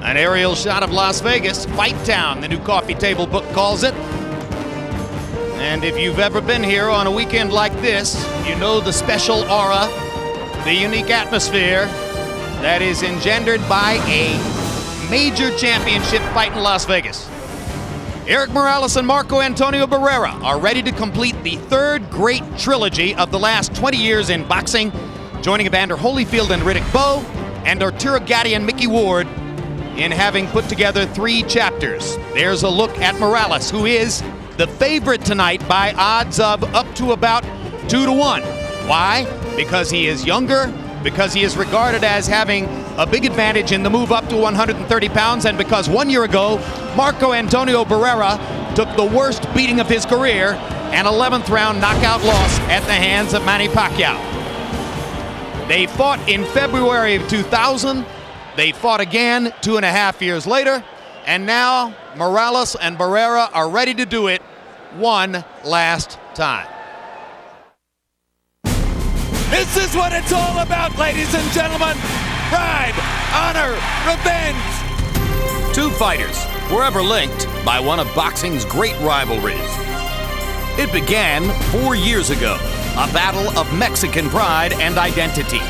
An aerial shot of Las Vegas, Fight Town, the new coffee table book calls it. And if you've ever been here on a weekend like this, you know the special aura, the unique atmosphere that is engendered by a major championship fight in Las Vegas. Erik Morales and Marco Antonio Barrera are ready to complete the third great trilogy of the last 20 years in boxing, joining Evander Holyfield and Riddick Bowe, and Arturo Gatti and Mickey Ward in having put together 3 chapters. There's a look at Morales, who is the favorite tonight by odds of up to about 2-1. Why? Because he is younger, because he is regarded as having a big advantage in the move up to 130 pounds, and because 1 year ago, Marco Antonio Barrera took the worst beating of his career, an 11th round knockout loss at the hands of Manny Pacquiao. They fought in February of 2000. They fought again 2.5 years later, and now Morales and Barrera are ready to do it one last time. This is what it's all about, ladies and gentlemen. Pride, honor, revenge. 2 fighters forever linked by one of boxing's great rivalries. It began 4 years ago, a battle of Mexican pride and identity.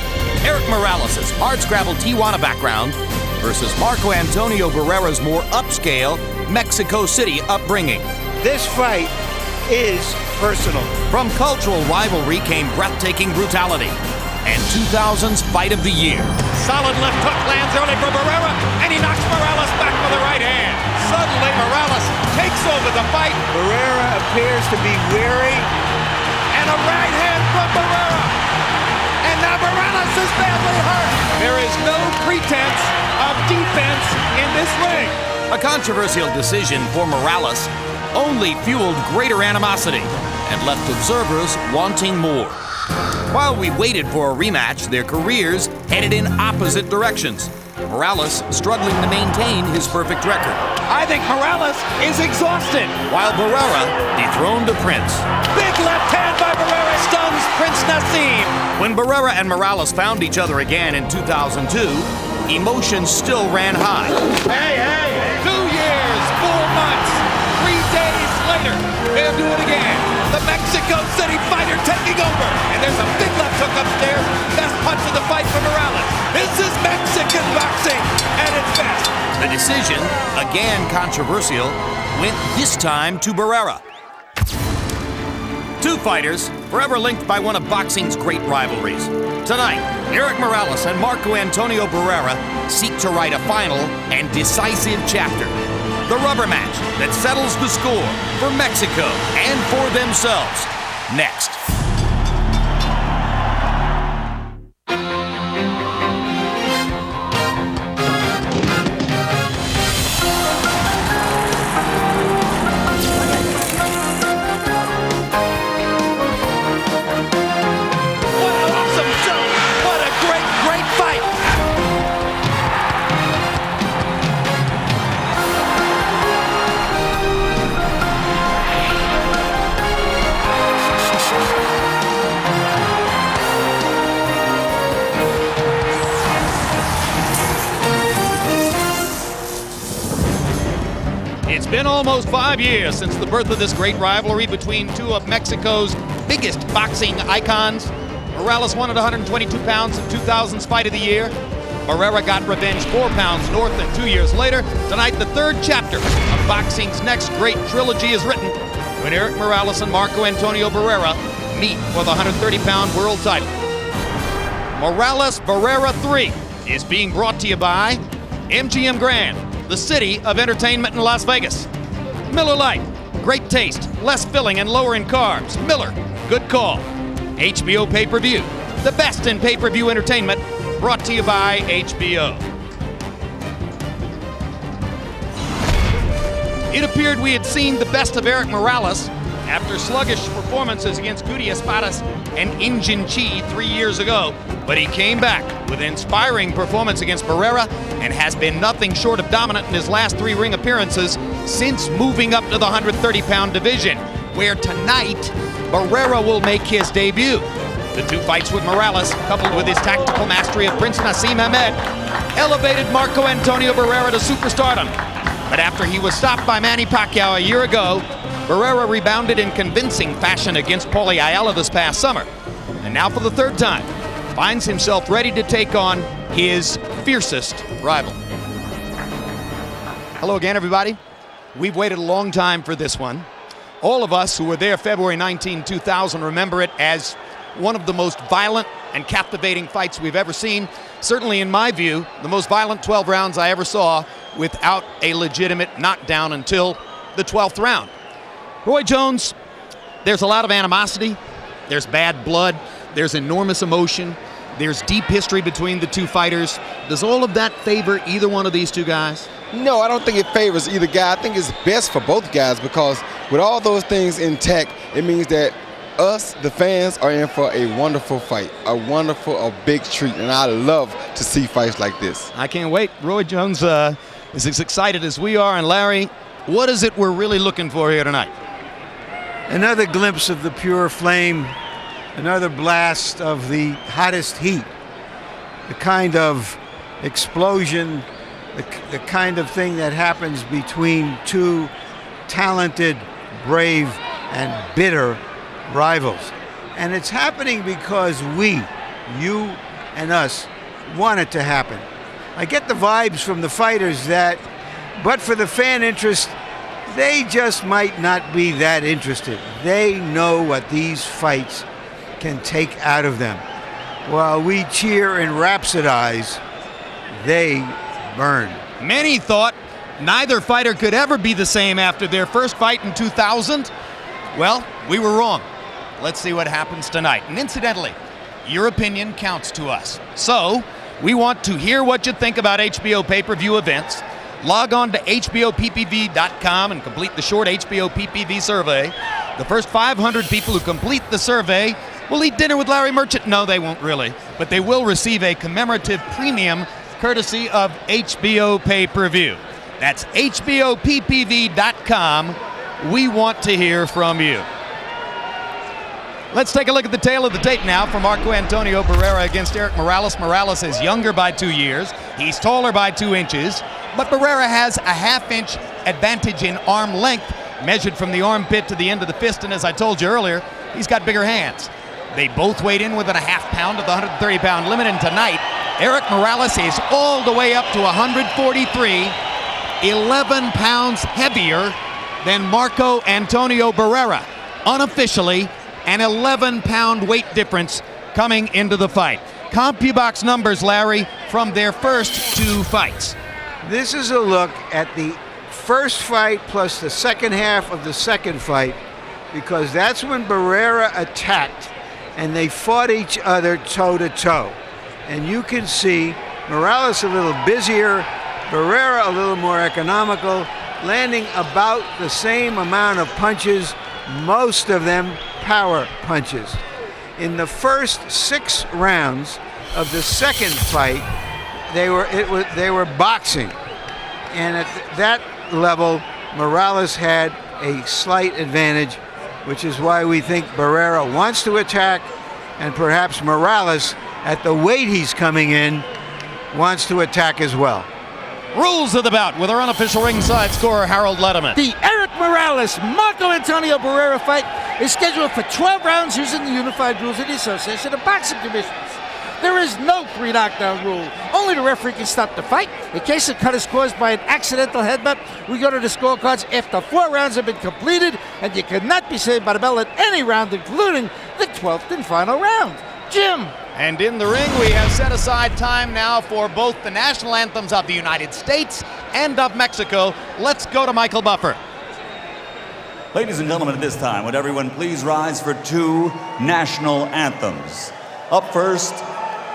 Erik Morales' hardscrabble Tijuana background versus Marco Antonio Barrera's more upscale Mexico City upbringing. This fight is personal. From cultural rivalry came breathtaking brutality and 2000's Fight of the Year. Solid left hook lands early for Barrera, and he knocks Morales back with the right hand. Suddenly, Morales takes over the fight. Barrera appears to be weary. And a right hand from Barrera. And now Morales is badly hurt. There is no pretense of defense in this ring. A controversial decision for Morales only fueled greater animosity and left observers wanting more. While we waited for a rematch, their careers headed in opposite directions. Morales struggling to maintain his perfect record, I think Morales is exhausted. while Barrera dethroned a prince. Big left hand by Barrera stuns Prince Nassim. When Barrera and Morales found each other again in 2002, emotions still ran high. Hey, 2 years, 4 months, 3 days later, they'll do it again. The Mexico City fighter taking over. And there's a big left hook upstairs. Best punch of the fight for Morales. This is Mexican boxing at its best. The decision, again controversial, went this time to Barrera. 2 fighters forever linked by one of boxing's great rivalries. Tonight, Erik Morales and Marco Antonio Barrera seek to write a final and decisive chapter. The rubber match that settles the score for Mexico and for themselves. Next. What an awesome show. What a great fight. It's been almost 5 years since the birth of this great rivalry between 2 of Mexico's biggest boxing icons. Morales won at 122 pounds in 2000's Fight of the Year. Barrera got revenge 4 pounds north, and 2 years later, tonight the third chapter of boxing's next great trilogy is written when Erik Morales and Marco Antonio Barrera meet for the 130-pound world title. Morales Barrera 3 is being brought to you by MGM Grand, the city of entertainment in Las Vegas. Miller Lite, great taste, less filling and lower in carbs. Miller, good call. HBO Pay-Per-View, the best in pay-per-view entertainment, brought to you by HBO. It appeared we had seen the best of Erik Morales after sluggish performances against Guti Espadas and Injin Chi 3 years ago, but he came back with an inspiring performance against Barrera and has been nothing short of dominant in his last 3 ring appearances since moving up to the 130-pound division, where tonight Barrera will make his debut. The 2 fights with Morales, coupled with his tactical mastery of Prince Nassim Hamed, elevated Marco Antonio Barrera to superstardom. But after he was stopped by Manny Pacquiao a year ago, Barrera rebounded in convincing fashion against Paulie Ayala this past summer. And now for the 3rd time, finds himself ready to take on his fiercest rival. Hello again, everybody. We've waited a long time for this one. All of us who were there February 19, 2000 remember it as one of the most violent and captivating fights we've ever seen. Certainly, in my view, the most violent 12 rounds I ever saw without a legitimate knockdown until the 12th round. Roy Jones, there's a lot of animosity, there's bad blood, there's enormous emotion, there's deep history between the 2 fighters. Does all of that favor either one of these 2 guys? No, I don't think it favors either guy. I think it's best for both guys because with all those things intact, it means that us, the fans, are in for a wonderful fight, a big treat, and I love to see fights like this. I can't wait. Roy Jones is as excited as we are, and Larry, what is it we're really looking for here tonight? Another glimpse of the pure flame, another blast of the hottest heat, the kind of explosion, the kind of thing that happens between 2 talented, brave, and bitter rivals. And it's happening because we, you and us, want it to happen. I get the vibes from the fighters that, but for the fan interest, they just might not be that interested. They know what these fights can take out of them. While we cheer and rhapsodize, they burn. Many thought neither fighter could ever be the same after their first fight in 2000. Well, we were wrong. Let's see what happens tonight. And incidentally, your opinion counts to us. So, we want to hear what you think about HBO pay-per-view events. Log on to HBOPPV.com and complete the short HBO PPV survey. The first 500 people who complete the survey will eat dinner with Larry Merchant. No, they won't really, but they will receive a commemorative premium courtesy of HBO Pay-Per-View. That's HBOPPV.com. We want to hear from you. Let's take a look at the tail of the tape now for Marco Antonio Barrera against Erik Morales. Morales is younger by 2 years. He's taller by 2 inches, but Barrera has a half-inch advantage in arm length, measured from the armpit to the end of the fist, and as I told you earlier, he's got bigger hands. They both weighed in within a half pound of the 130-pound limit, and tonight, Erik Morales is all the way up to 143, 11 pounds heavier than Marco Antonio Barrera. Unofficially, an 11-pound weight difference coming into the fight. CompuBox numbers, Larry, from their first 2 fights. This is a look at the first fight plus the second half of the second fight, because that's when Barrera attacked and they fought each other toe-to-toe. And you can see Morales a little busier, Barrera a little more economical, landing about the same amount of punches, most of them power punches. In the first 6 rounds of the second fight, they were boxing, and at that level, Morales had a slight advantage, which is why we think Barrera wants to attack, and perhaps Morales, at the weight he's coming in, wants to attack as well. Rules of the bout with our unofficial ringside scorer, Harold Letterman. The Erik Morales Marco Antonio Barrera fight is scheduled for 12 rounds using the unified rules of the Association of Boxing Commissions. There is no 3 knockdown rule. Only the referee can stop the fight. In case a cut is caused by an accidental headbutt, we go to the scorecards after 4 rounds have been completed, and you cannot be saved by the bell at any round, including the 12th and final round. Jim. And in the ring, we have set aside time now for both the national anthems of the United States and of Mexico. Let's go to Michael Buffer. Ladies and gentlemen, at this time, would everyone please rise for 2 national anthems. Up first,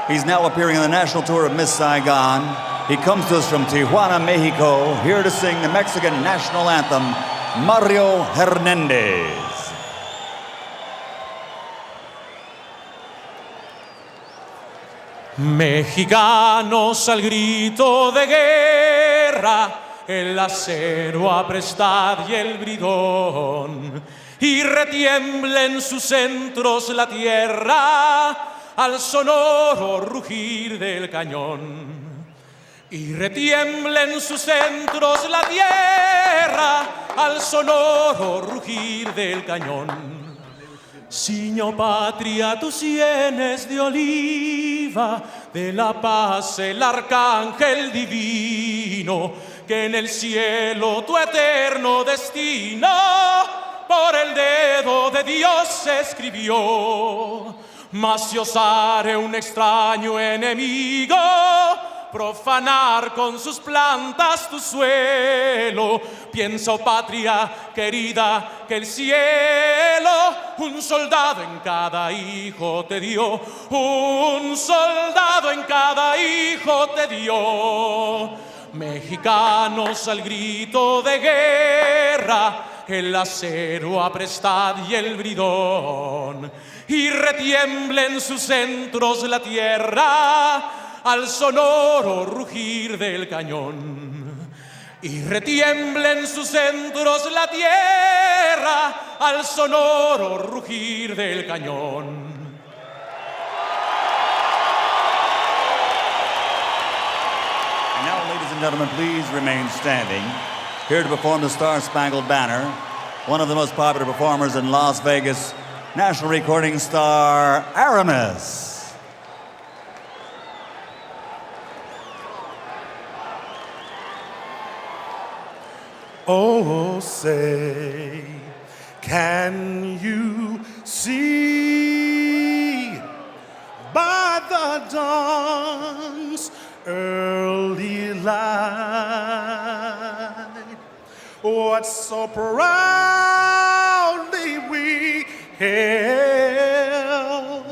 he's now appearing on the national tour of Miss Saigon. He comes to us from Tijuana, Mexico, here to sing the Mexican national anthem, Mario Hernandez. Mexicanos al grito de guerra, el acero a prestar y el bridón, y retiembla en sus centros la tierra al sonoro rugir del cañón. Y retiembla en sus centros la tierra al sonoro rugir del cañón. Ciño patria tus sienes de oliva, de la paz el arcángel divino, que en el cielo tu eterno destino por el dedo de Dios se escribió. Mas si osare un extraño enemigo profanar con sus plantas tu suelo, piensa, oh patria querida, que el cielo un soldado en cada hijo te dio, un soldado en cada hijo te dio. Mexicanos al grito de guerra, el acero aprestad y el bridón, y retiembla en sus centros la tierra al sonoro rugir del cañón. Y retiembla en sus centros la tierra al sonoro rugir del cañón. And now, ladies and gentlemen, please remain standing. Here to perform the Star-Spangled Banner, one of the most popular performers in Las Vegas, national recording star Aramis. Oh, say, can you see by the dawn's early light what so proudly we held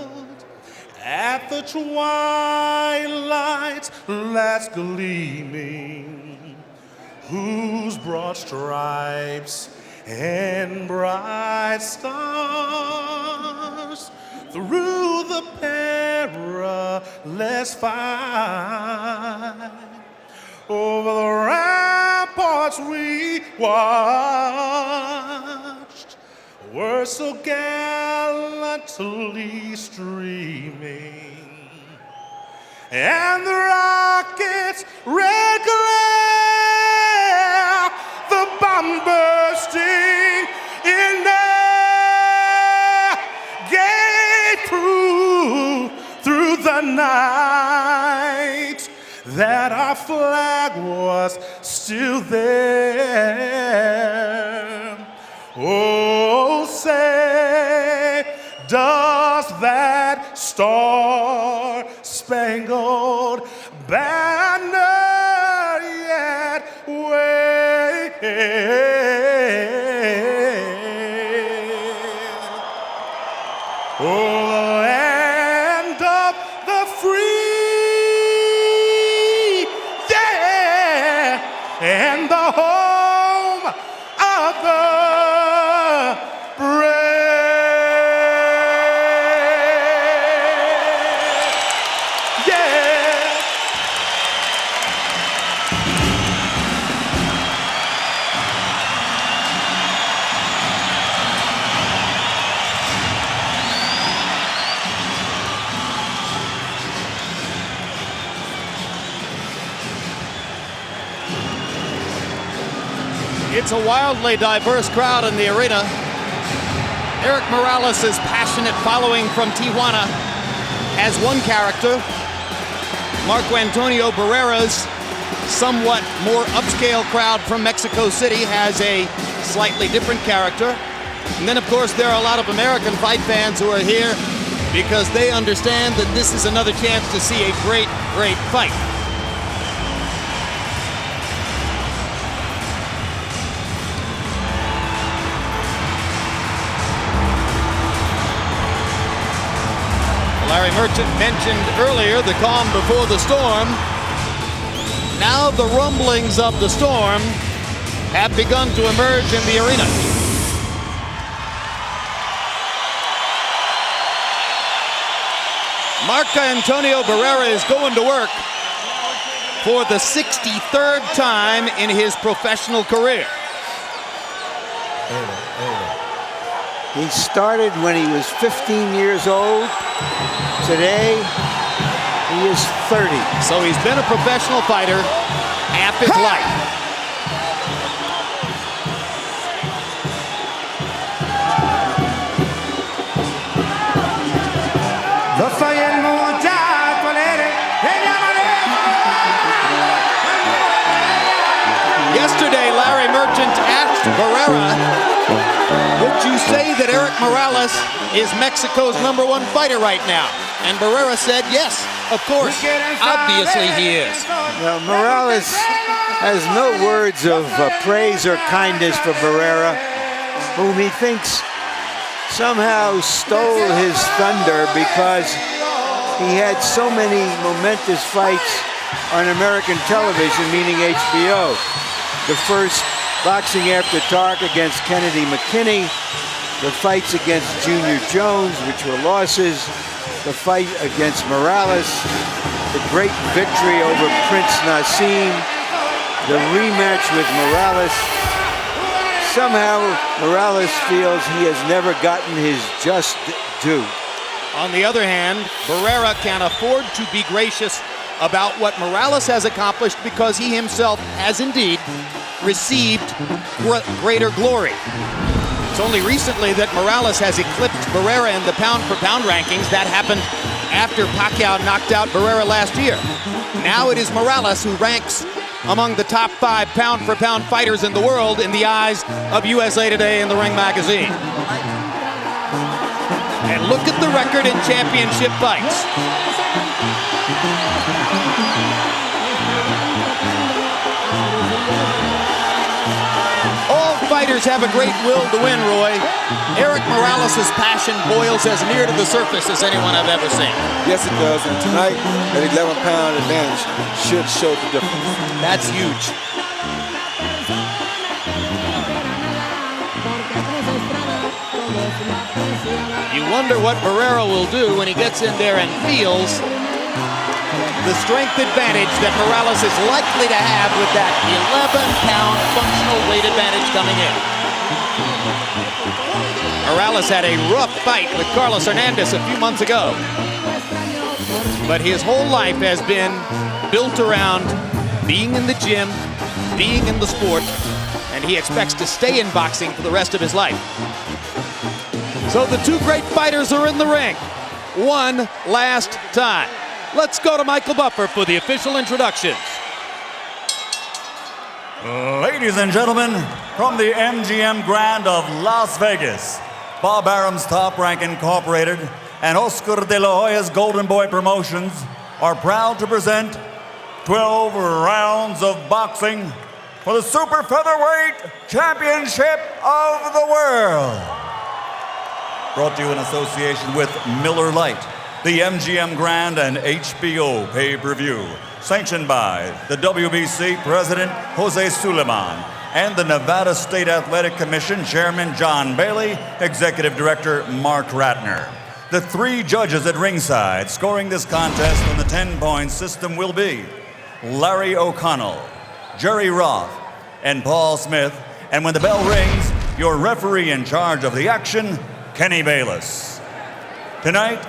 at the twilight's last gleaming, whose broad stripes and bright stars through the perilous fight over the ramparts we watched were so gallantly streaming, and the rockets' red glare, the bomb bursting in air, gave through the night that our flag was still there. Oh, say, does that star-spangled banner yet wave? Oh, the land of the free, yeah, and the home of the brave. It's a wildly diverse crowd in the arena. Erik Morales' passionate following from Tijuana has one character. Marco Antonio Barrera's somewhat more upscale crowd from Mexico City has a slightly different character. And then, of course, there are a lot of American fight fans who are here because they understand that this is another chance to see a great, great fight. Larry Merchant mentioned earlier the calm before the storm. Now the rumblings of the storm have begun to emerge in the arena. Marco Antonio Barrera is going to work for the 63rd time in his professional career. He started when he was 15 years old. Today, he is 30. So he's been a professional fighter half his life. Yesterday, Larry Merchant asked Barrera, would you say that Erik Morales is Mexico's #1 fighter right now? And Barrera said, yes, of course. Obviously he is. Well, Morales has no words of praise or kindness for Barrera, whom he thinks somehow stole his thunder because he had so many momentous fights on American television, meaning HBO. The first Boxing After Dark against Kennedy McKinney, the fights against Junior Jones, which were losses, the fight against Morales, the great victory over Prince Nassim, the rematch with Morales. Somehow, Morales feels he has never gotten his just due. On the other hand, Barrera can afford to be gracious about what Morales has accomplished because he himself has indeed received greater glory. It's only recently that Morales has eclipsed Barrera in the pound-for-pound rankings. That happened after Pacquiao knocked out Barrera last year. Now it is Morales who ranks among the top 5 pound-for-pound fighters in the world in the eyes of USA Today and The Ring magazine. And look at the record in championship fights. All fighters have a great will to win, Roy. Erik Morales' passion boils as near to the surface as anyone I've ever seen. Yes, it does. And tonight, that 11-pound advantage should show the difference. That's huge. You wonder what Barrera will do when he gets in there and feels the strength advantage that Morales is likely to have with that 11-pound functional weight advantage coming in. Morales had a rough fight with Carlos Hernandez a few months ago. But his whole life has been built around being in the gym, being in the sport, and he expects to stay in boxing for the rest of his life. So the two great fighters are in the ring one last time. Let's go to Michael Buffer for the official introductions. Ladies and gentlemen, from the MGM Grand of Las Vegas, Bob Arum's Top Rank Incorporated and Oscar de la Hoya's Golden Boy Promotions are proud to present 12 rounds of boxing for the Super Featherweight Championship of the World. Brought to you in association with Miller Lite, the MGM Grand and HBO Pay-Per-View, sanctioned by the WBC President Jose Suleiman and the Nevada State Athletic Commission Chairman John Bailey, Executive Director Mark Ratner. The 3 judges at ringside scoring this contest on the 10-point system will be Larry O'Connell, Jerry Roth, and Paul Smith. And when the bell rings, your referee in charge of the action, Kenny Bayless. Tonight,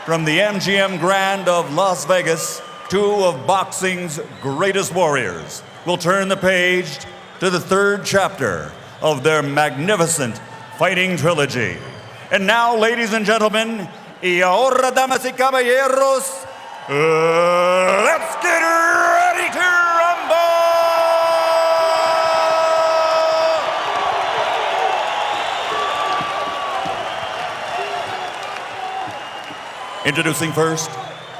from the MGM Grand of Las Vegas, 2 of boxing's greatest warriors will turn the page to the 3rd chapter of their magnificent fighting trilogy. And now, ladies and gentlemen, y ahora, damas y caballeros, let's get ready to rumble! Introducing first,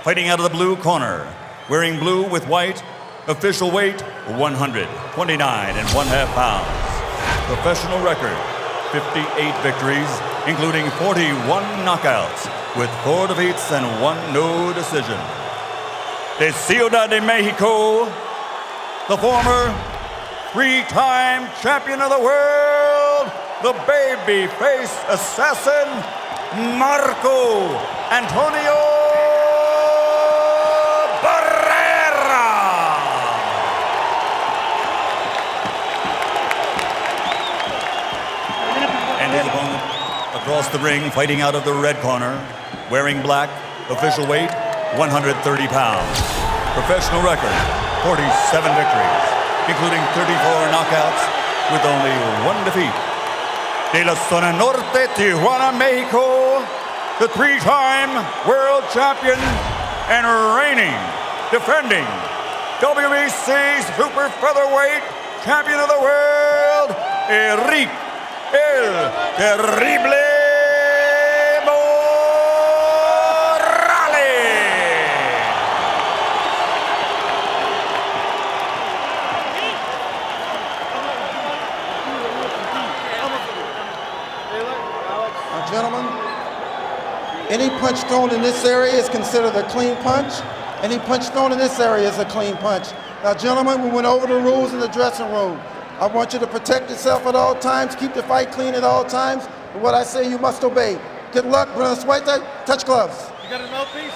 fighting out of the blue corner, wearing blue with white, official weight 129 1/2 pounds. Professional record 58 victories, including 41 knockouts, with 4 defeats and 1 no decision. De Ciudad de Mexico, the former 3-time champion of the world, the babyface assassin, Marco Antonio Barrera. And his opponent, a Across the ring, fighting out of the red corner, wearing black, official weight, 130 pounds. Professional record, 47 victories, including 34 knockouts with only 1 defeat. De la Zona Norte, Tijuana, Mexico, the 3-time world champion and reigning, defending WBC Super Featherweight champion of the world, Erik El Terrible Gentlemen, any punch thrown in this area is considered a clean punch. Any punch thrown in this area is a clean punch. Now, gentlemen, we went over the rules in the dressing room. I want you to protect yourself at all times, keep the fight clean at all times, and what I say you must obey. Good luck, Bruno Suete. Touch gloves. You got a mouthpiece?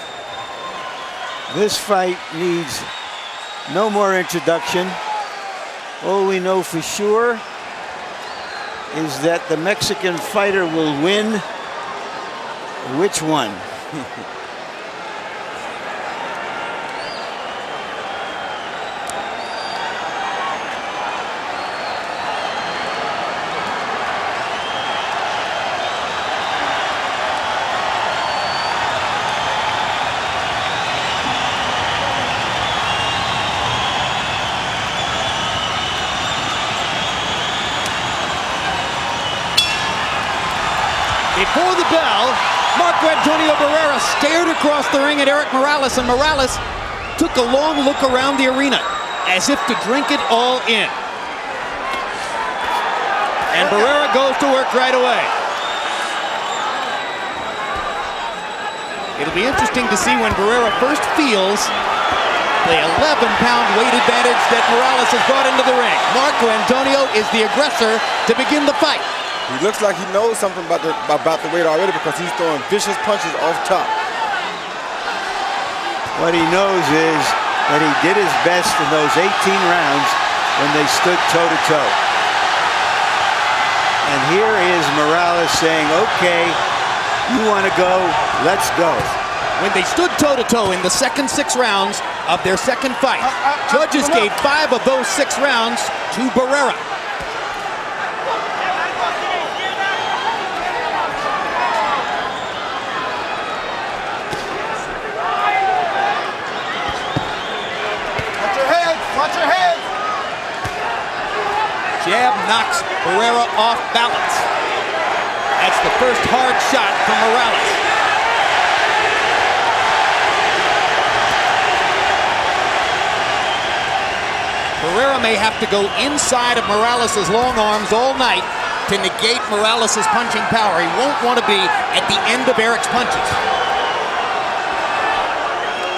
This fight needs no more introduction. All we know for sure is that the Mexican fighter will win. Which one? Before the bell, Marco Antonio Barrera stared across the ring at Erik Morales, and Morales took a long look around the arena as if to drink it all in. And Barrera goes to work right away. It'll be interesting to see when Barrera first feels the 11-pound weight advantage that Morales has brought into the ring. Marco Antonio is the aggressor to begin the fight. He looks like he knows something about the weight already because he's throwing vicious punches off top. What he knows is that he did his best in those 18 rounds when they stood toe-to-toe. And here is Morales saying, okay, you want to go, let's go. When they stood toe-to-toe in the second 6 rounds of their second fight, judges gave 5 of those 6 rounds to Barrera. Jab knocks Barrera off balance. That's the first hard shot from Morales. Barrera may have to go inside of Morales' long arms all night to negate Morales' punching power. He won't want to be at the end of Erik's punches.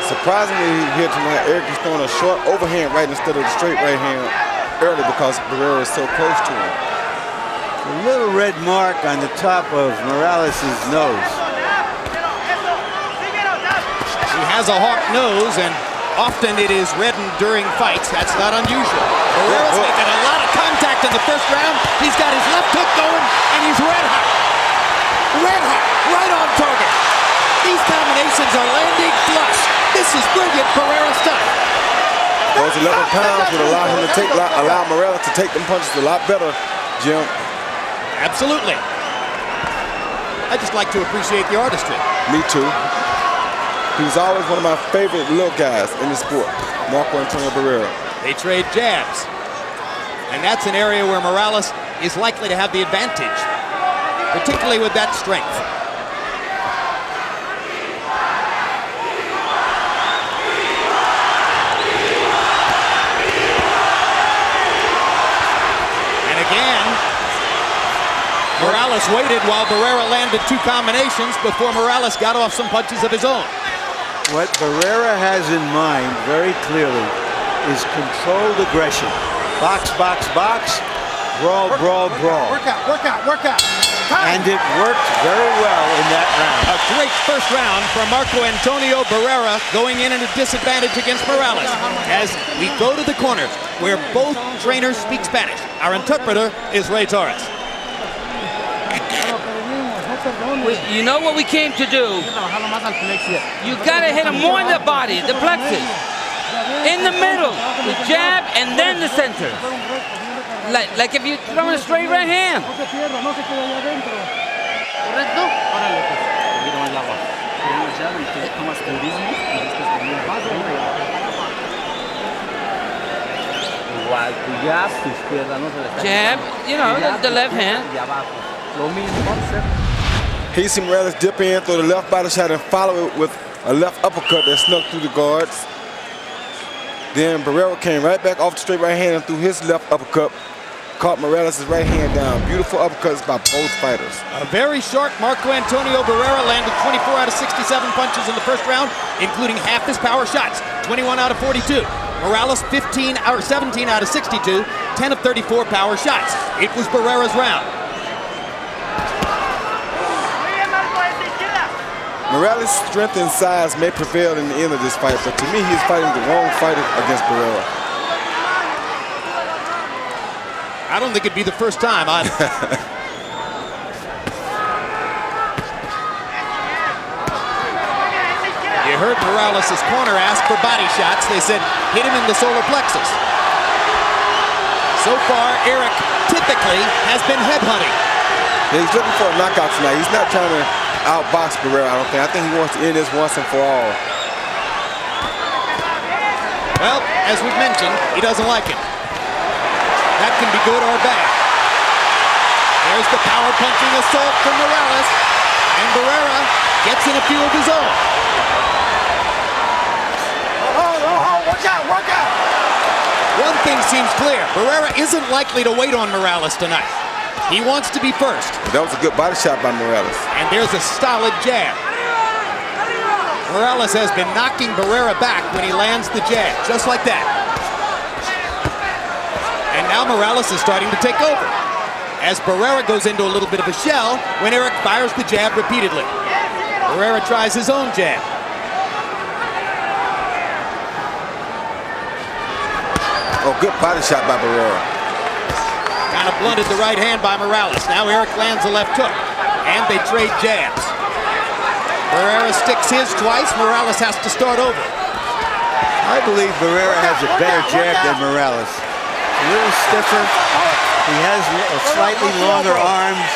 Surprisingly, here tonight, Erik is throwing a short overhand right instead of the straight right hand early because Barrera is so close to him. A little red mark on the top of Morales' nose. He has a hawk nose, and often it is reddened during fights. That's not unusual. Barrera's making a lot of contact in the first round. He's got his left hook going, and he's red hot. Red hot, right on target. These combinations are landing flush. This is brilliant Barrera stuff. Those 11 pounds would allow Morales to take them punches a lot better, Jim. Absolutely. I just like to appreciate the artistry. Me too. He was always one of my favorite little guys in the sport, Marco Antonio Barrera. They trade jabs. And that's an area where Morales is likely to have the advantage, particularly with that strength. Morales waited while Barrera landed 2 combinations before Morales got off some punches of his own. What Barrera has in mind very clearly is controlled aggression. Box, box, box, brawl, brawl, brawl. Work out. And it worked very well in that round. A great first round from Marco Antonio Barrera, going in at a disadvantage against Morales. As we go to the corners where both trainers speak Spanish. Our interpreter is Ray Torres. You know what we came to do? You gotta hit him more in the body, the plexus. In the middle, the jab and then the center. Like if you throw a straight right hand. Jab, you know, the left hand. He see Morales dip in, throw the left body shot, and follow it with a left uppercut that snuck through the guards. Then Barrera came right back off the straight right hand and threw his left uppercut. Caught Morales' right hand down. Beautiful uppercuts by both fighters. A very sharp Marco Antonio Barrera landed 24 out of 67 punches in the first round, including half his power shots, 21 out of 42. Morales 17 out of 62, 10 of 34 power shots. It was Barrera's round. Morales' strength and size may prevail in the end of this fight, but to me, he's fighting the wrong fighter against Barrera. I don't think it'd be the first time. You heard Morales' corner ask for body shots. They said, hit him in the solar plexus. So far, Erik typically has been headhunting. Yeah, he's looking for a knockout tonight. He's not trying to outbox Barrera, I don't think. I think he wants to end this once and for all. Well, as we've mentioned, he doesn't like it. That can be good or bad. There's the power punching assault from Morales, and Barrera gets in a few of his own. Work out! One thing seems clear. Barrera isn't likely to wait on Morales tonight. He wants to be first. That was a good body shot by Morales. And there's a solid jab. Morales has been knocking Barrera back when he lands the jab, just like that. And now Morales is starting to take over, as Barrera goes into a little bit of a shell when Erik fires the jab repeatedly. Barrera tries his own jab. Oh, good body shot by Barrera. Kind of blunted the right hand by Morales. Now Erik lands a left hook, and they trade jabs. Barrera sticks his twice. Morales has to start over. I believe Barrera has a better jab than Morales. A little stiffer. He has slightly longer arms.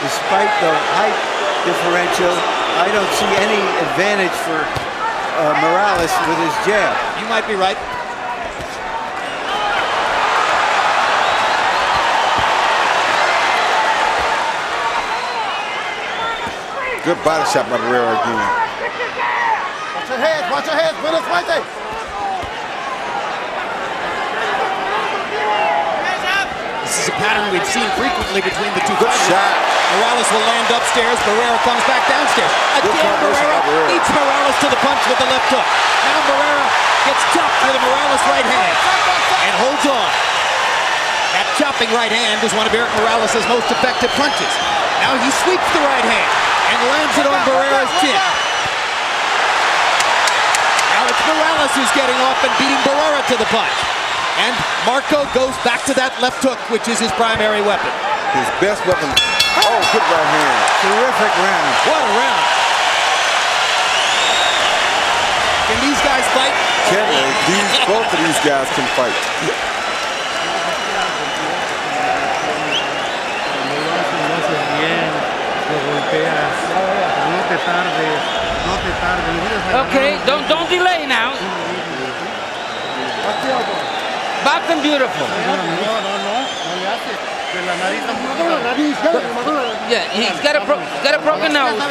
Despite the height differential, I don't see any advantage for Morales with his jab. You might be right. Good body shot by Barrera again. Watch your head, Buenos Aires. This is a pattern we've seen frequently between the two fighters. Shot. Morales will land upstairs, Barrera comes back downstairs. Again, Barrera beats Morales to the punch with the left hook. Now Barrera gets chopped with a Morales right hand and holds on. That chopping right hand is one of Erik Morales' most effective punches. Now he sweeps the right hand and lands it on Barrera's chin. Now it's Morales who's getting off and beating Barrera to the punch. And Marco goes back to that left hook, which is his primary weapon. His best weapon. Oh, good right hand. Terrific round. What a round. Can these guys fight? Both of these guys can fight. Okay, don't delay now. Box him beautiful. Yeah, he's got a broken nose.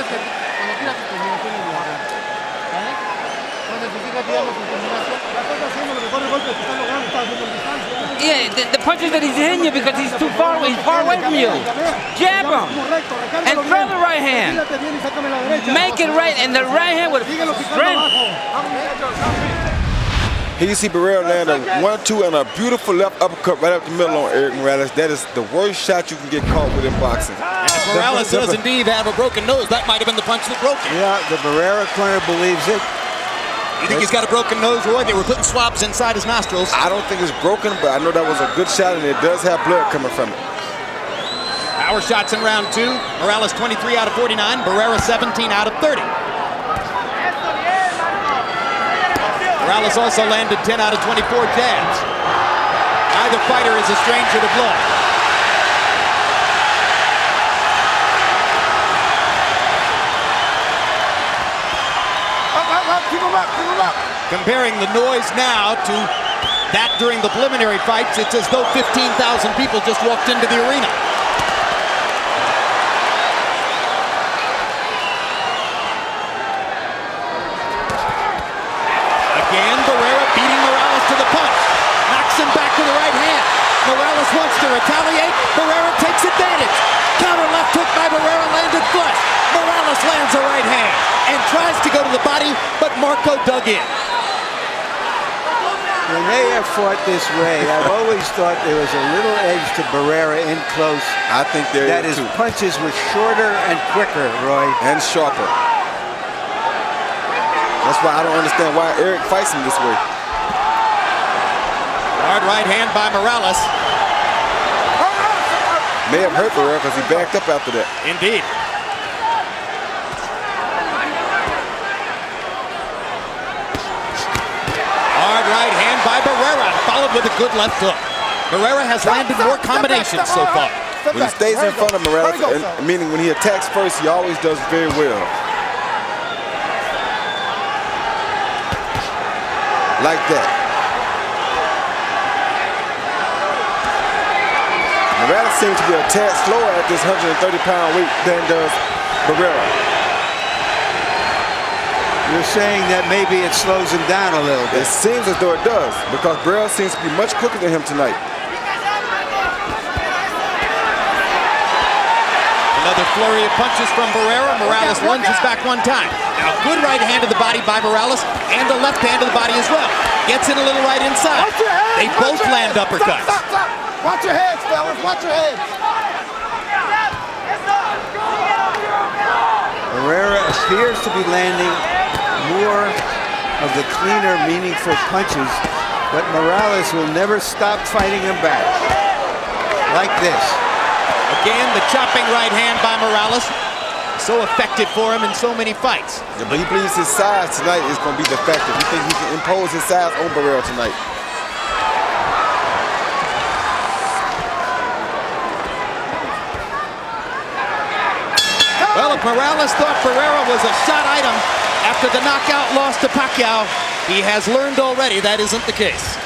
Yeah, the punches that he's hitting you because he's too far away. He's far away from you. Jab him and throw the right hand. Make it right, and the right hand with strength. Here you see Barrera land a 1-2 and a beautiful left uppercut right up the middle on Erik Morales. That is the worst shot you can get caught with in boxing. And if Morales does indeed have a broken nose, that might have been the punch that broke him. Yeah, the Barrera corner believes it. You think he's got a broken nose, Roy? They were putting swabs inside his nostrils. I don't think it's broken, but I know that was a good shot, and it does have blood coming from it. Power shots in round 2. Morales 23 out of 49. Barrera 17 out of 30. Morales also landed 10 out of 24 jabs. Neither fighter is a stranger to blood. Keep him up, keep him up. Comparing the noise now to that during the preliminary fights, it's as though 15,000 people just walked into the arena. Again, Barrera beating Morales to the punch. Knocks him back with the right hand. Morales wants to retaliate. Barrera takes advantage. Counter left hook by Barrera landed flush. Morales lands a right hand and tries to go to the body, but Marco dug in. When they have fought this way, I've always thought there was a little edge to Barrera in close. I think there that is his too. punches were shorter and quicker, Roy. And sharper. That's why I don't understand why Erik fights him this way. Hard right hand by Morales. May have hurt Barrera because he backed up after that. Indeed. Hard right hand by Barrera, followed with a good left hook. Barrera has landed more combinations so far. When he stays in front of Morales, meaning when he attacks first, he always does very well. Like that. Morales seems to be a tad slower at this 130-pound weight than does Barrera. You're saying that maybe it slows him down a little bit. It seems as though it does, because Barrera seems to be much quicker than him tonight. Another flurry of punches from Barrera. Morales lunges back one time. Now, good right hand to the body by Morales, and a left hand to the body as well. Gets in a little right inside. They both land uppercuts. Stop. Watch your heads, fellas. Watch your heads. Barrera appears to be landing more of the cleaner, meaningful punches, but Morales will never stop fighting him back. Like this. Again, the chopping right hand by Morales. So effective for him in so many fights. Yeah, but he believes his size tonight is going to be the factor. He thinks he can impose his size on Barrera tonight. Well, if Morales thought Barrera was a shot item after the knockout loss to Pacquiao, he has learned already that isn't the case.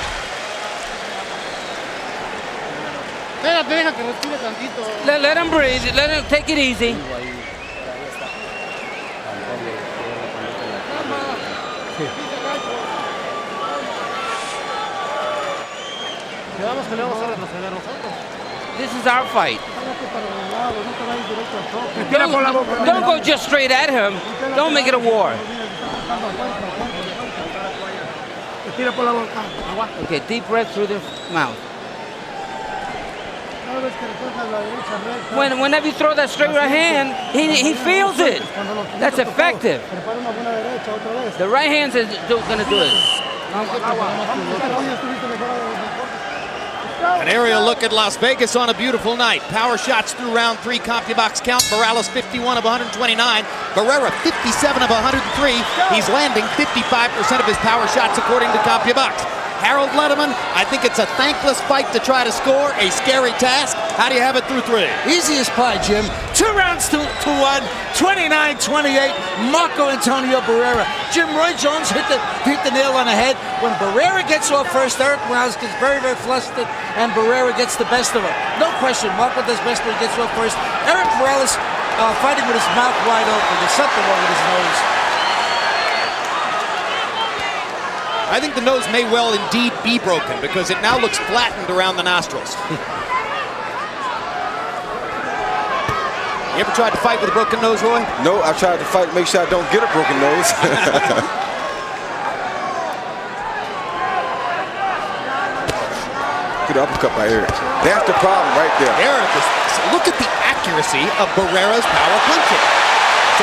Let him breathe. Let him take it easy. This is our fight. Don't go just straight at him. Don't make it a war. Okay, deep breath through the mouth. Whenever you throw that straight right hand, he feels it. That's effective. The right hand's going to do it. An aerial look at Las Vegas on a beautiful night. Power shots through round 3, CompuBox count. Morales 51 of 129. Barrera 57 of 103. He's landing 55% of his power shots according to CompuBox. Harold Letterman, I think it's a thankless fight to try to score, a scary task. How do you have it through 3? Easy as pie, Jim. 2 rounds to 1, 29-28, Marco Antonio Barrera. Jim, Roy Jones hit the nail on the head. When Barrera gets off first, Erik Morales gets very, very flustered, and Barrera gets the best of him. No question, Marco does best when he gets off first. Erik Morales fighting with his mouth wide open. There's something wrong with his nose. I think the nose may well indeed be broken because it now looks flattened around the nostrils. You ever tried to fight with a broken nose, Roy? No, I tried to fight to make sure I don't get a broken nose. Good uppercut by Erik. That's the problem right there. Look at the accuracy of Barrera's power punching.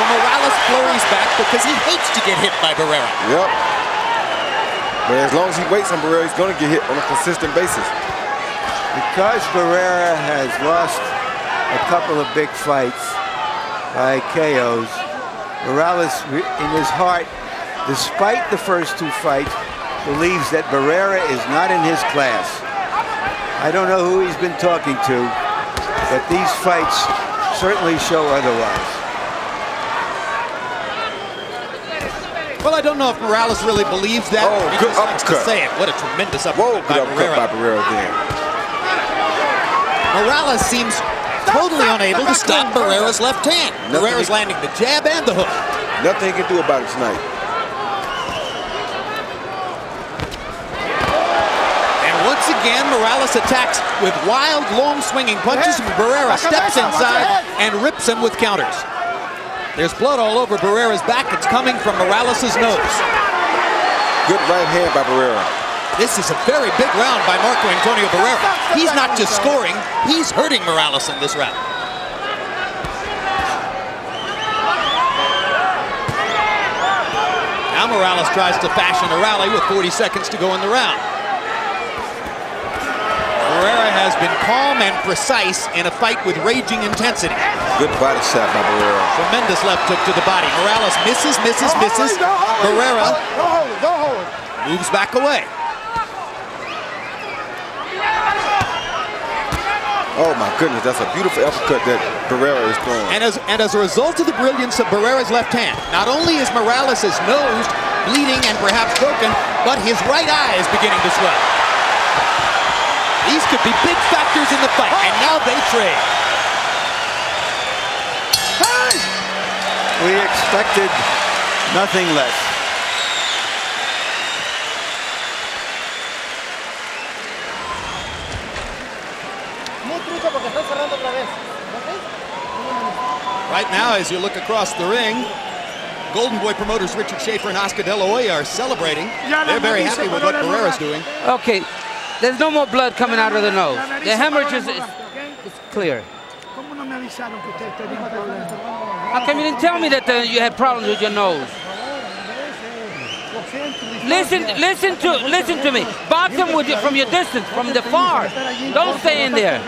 So Morales flurries back because he hates to get hit by Barrera. Yep. But as long as he waits on Barrera, he's going to get hit on a consistent basis. Because Barrera has lost a couple of big fights by KOs. Morales, in his heart, despite the first 2 fights, believes that Barrera is not in his class. I don't know who he's been talking to, but these fights certainly show otherwise. Well, I don't know if Morales really believes that. Oh, He good just likes to uppercut. say it. What a tremendous Whoa, uppercut good by uppercut Barrera. by Barrera there. Morales seems totally unable to stop Barrera's left hand. Barrera's landing the jab and the hook. Nothing he can do about it tonight. And once again, Morales attacks with wild, long swinging punches. Barrera steps inside and rips him with counters. There's blood all over Barrera's back. It's coming from Morales' nose. Good right hand by Barrera. This is a very big round by Marco Antonio Barrera. He's not just scoring, he's hurting Morales in this round. Now Morales tries to fashion a rally with 40 seconds to go in the round. Barrera has been calm and precise in a fight with raging intensity. Good body shot by Barrera. Tremendous left hook to the body. Morales misses. Barrera moves back away. Oh my goodness, that's a beautiful uppercut that Barrera is throwing. And as a result of the brilliance of Barrera's left hand, not only is Morales' nose bleeding and perhaps broken, but his right eye is beginning to swell. These could be big factors in the fight, and now they trade. We expected nothing less. Right now, as you look across the ring, Golden Boy promoters Richard Schaefer and Oscar De La Hoya are celebrating. They're very happy with what Barrera's doing. Okay, there's no more blood coming out of the nose. The hemorrhage is clear. How come you didn't tell me that you had problems with your nose? Listen to me. Box him from your distance, from the far. Don't stay in there.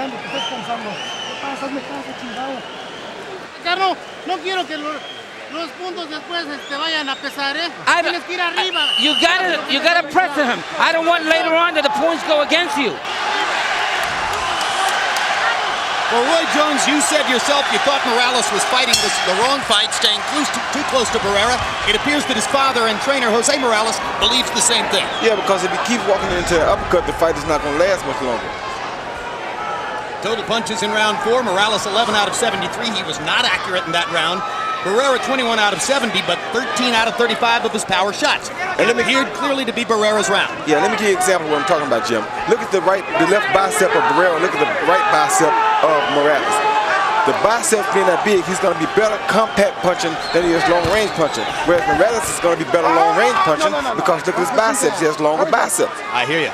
Carlos, no quiero que los puntos después vayan a pesar, ¿eh? Tienes que ir arriba. You gotta press him. I don't want later on that the points go against you. Well, Roy Jones, you said yourself you thought Morales was fighting the wrong fight, staying too close to Barrera. It appears that his father and trainer, Jose Morales, believes the same thing. Yeah, because if he keeps walking into an uppercut, the fight is not going to last much longer. Total punches in round 4. Morales 11 out of 73. He was not accurate in that round. Barrera 21 out of 70, but 13 out of 35 of his power shots. And it appeared clearly to be Barrera's round. Yeah, let me give you an example of what I'm talking about, Jim. Look at the left bicep of Barrera. Look at the right bicep of Morales. The biceps being that big, he's going to be better compact punching than he is long-range punching. Whereas Morales is going to be better long-range punching because look at his biceps. He has longer biceps. I hear you.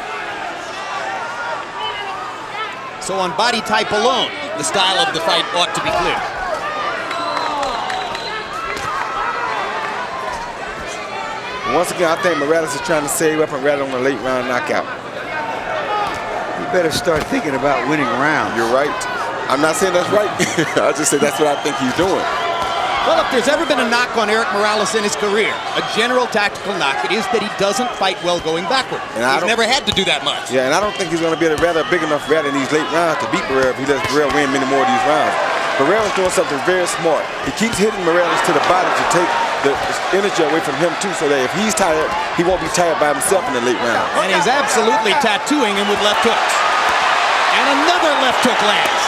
So on body type alone, the style of the fight ought to be clear. Once again, I think Morales is trying to save up and rather on a late round knockout. You better start thinking about winning rounds. You're right. I'm not saying that's right. I just say that's what I think he's doing. Well, if there's ever been a knock on Erik Morales in his career, a general tactical knock, it is that he doesn't fight well going backward. He's never had to do that much. Yeah, and I don't think he's going to be a big enough rather in these late rounds to beat Barrera if he lets Barrera win many more of these rounds. Barrera's doing something very smart. He keeps hitting Morales to the body to take the energy away from him too, so that if he's tired, he won't be tired by himself in the late round. And he's absolutely tattooing him with left hooks. And another left hook lands.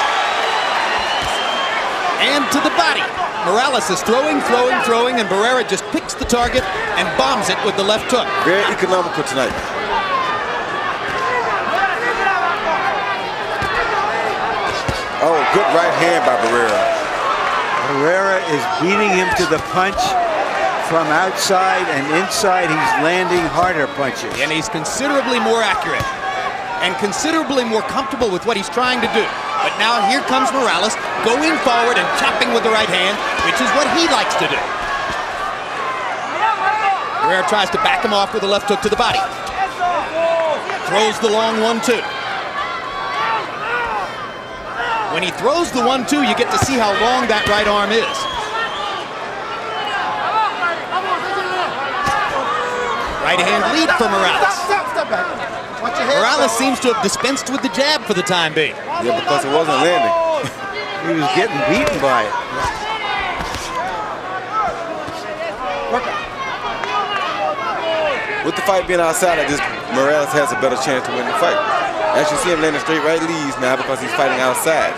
And to the body. Morales is throwing, and Barrera just picks the target and bombs it with the left hook. Very economical tonight. Oh, good right hand by Barrera. Barrera is beating him to the punch from outside, and inside he's landing harder punches. And he's considerably more accurate and considerably more comfortable with what he's trying to do. But now here comes Morales going forward and chopping with the right hand, which is what he likes to do. Barrera tries to back him off with a left hook to the body. Throws the long 1-2. When he throws the 1-2, you get to see how long that right arm is. Right hand lead for Morales. Step back. Watch your head. Morales seems to have dispensed with the jab for the time being. Yeah, because it wasn't landing. He was getting beaten by it. With the fight being outside, Morales has a better chance to win the fight. As you see him landing straight right leads now because he's fighting outside.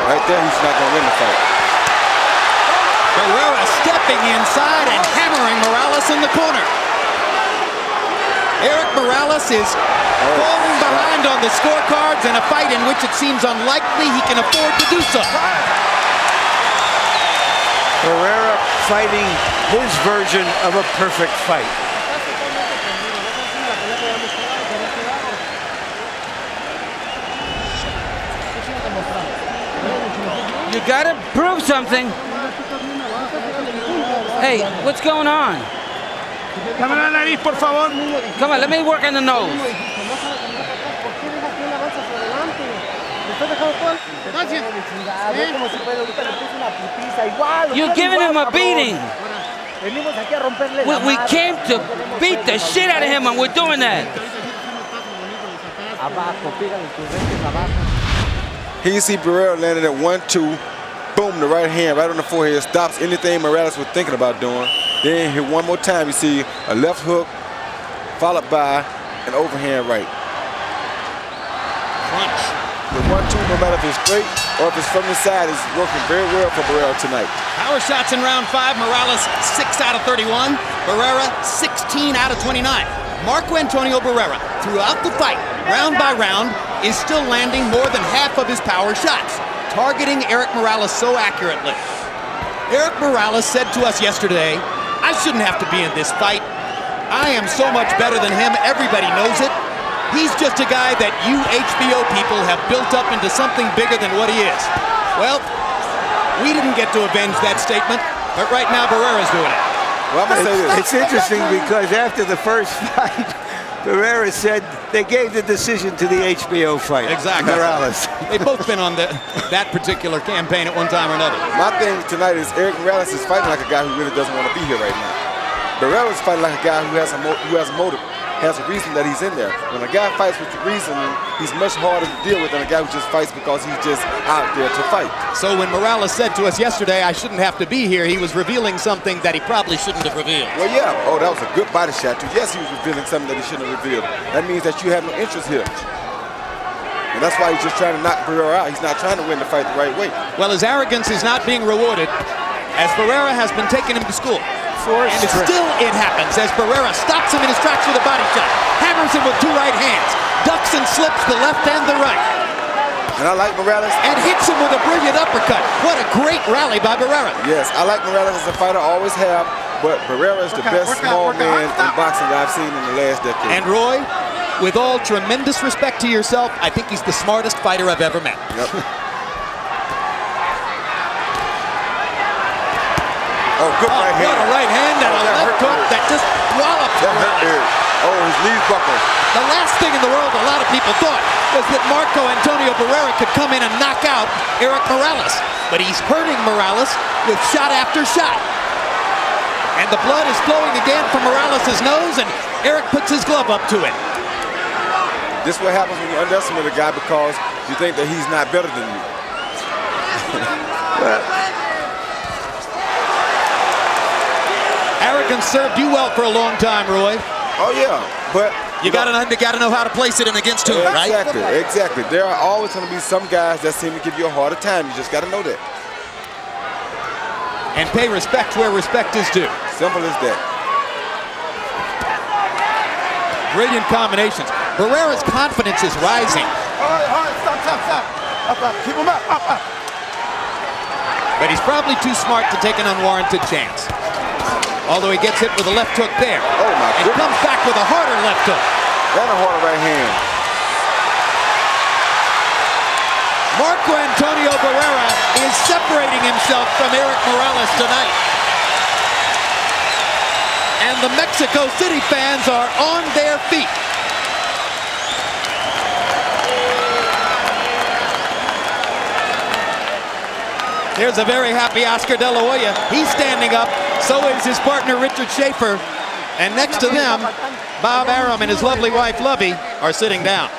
Right there, he's not going to win the fight. Barrera stepping inside and hammering Morales in the corner. Erik Morales is falling behind on the scorecards in a fight in which it seems unlikely he can afford to do so. Barrera fighting his version of a perfect fight. You gotta prove something. Hey, what's going on? Come on, let me work on the nose. You're giving him a beating. We came to beat the shit out of him and we're doing that. Here you see Barrera landing at 1-2. Boom, the right hand right on the forehead stops anything Morales was thinking about doing. Then here one more time, you see a left hook followed by an overhand right. Crunch. The 1-2, no matter if it's straight or if it's from the side, is working very well for Barrera tonight. Power shots in round 5. Morales 6 out of 31. Barrera 16 out of 29. Marco Antonio Barrera, throughout the fight, round by round, is still landing more than half of his power shots, targeting Erik Morales so accurately. Erik Morales said to us yesterday, "I shouldn't have to be in this fight. I am so much better than him. Everybody knows it. He's just a guy that you HBO people have built up into something bigger than what he is." Well, we didn't get to avenge that statement, but right now Barrera's doing it. Well, I'm going to say this. It's interesting because after the first fight, Barrera said they gave the decision to the HBO fight. Exactly. Morales. They've both been on that particular campaign at one time or another. My thing tonight is Erik Morales is fighting like a guy who really doesn't want to be here right now. Barrera is fighting like a guy who has a motive, has a reason that he's in there. When a guy fights with reason, he's much harder to deal with than a guy who just fights because he's just out there to fight. So when Morales said to us yesterday, "I shouldn't have to be here," he was revealing something that he probably shouldn't have revealed. Well, yeah. Oh, that was a good body shot, too. Yes, he was revealing something that he shouldn't have revealed. That means that you have no interest here. And that's why he's just trying to knock Barrera out. He's not trying to win the fight the right way. Well, his arrogance is not being rewarded, as Barrera has been taking him to school. And still it happens as Barrera stops him in his tracks with a body shot, hammers him with 2 right hands, ducks and slips the left and the right. And I like Morales. And hits him with a brilliant uppercut. What a great rally by Barrera. Yes, I like Morales as a fighter, always have, but Barrera is the best small man in boxing that I've seen in the last decade. And Roy, with all tremendous respect to yourself, I think he's the smartest fighter I've ever met. Yep. Oh, good right hand. What a right hand and a left hook that just walloped that hurt Erik. Oh, his knees buckled. The last thing in the world a lot of people thought was that Marco Antonio Barrera could come in and knock out Erik Morales. But he's hurting Morales with shot after shot. And the blood is flowing again from Morales' nose, and Erik puts his glove up to it. This is what happens when you underestimate a guy because you think that he's not better than you. Arrogance served you well for a long time, Roy. Oh, yeah, but you gotta know how to place it in against whom, right? Exactly. There are always going to be some guys that seem to give you a harder time. You just got to know that. And pay respect where respect is due. Simple as that. Brilliant combinations. Barrera's confidence is rising. All right, stop. Up. Keep him up. But he's probably too smart to take an unwarranted chance. Although he gets hit with a left hook there. Oh, my goodness. And comes back with a harder left hook. And a harder right hand. Marco Antonio Barrera is separating himself from Erik Morales tonight. And the Mexico City fans are on their feet. There's a very happy Oscar De La Hoya. He's standing up. So is his partner, Richard Schaefer. And next to them, Bob Arum and his lovely wife, Lovey, are sitting down.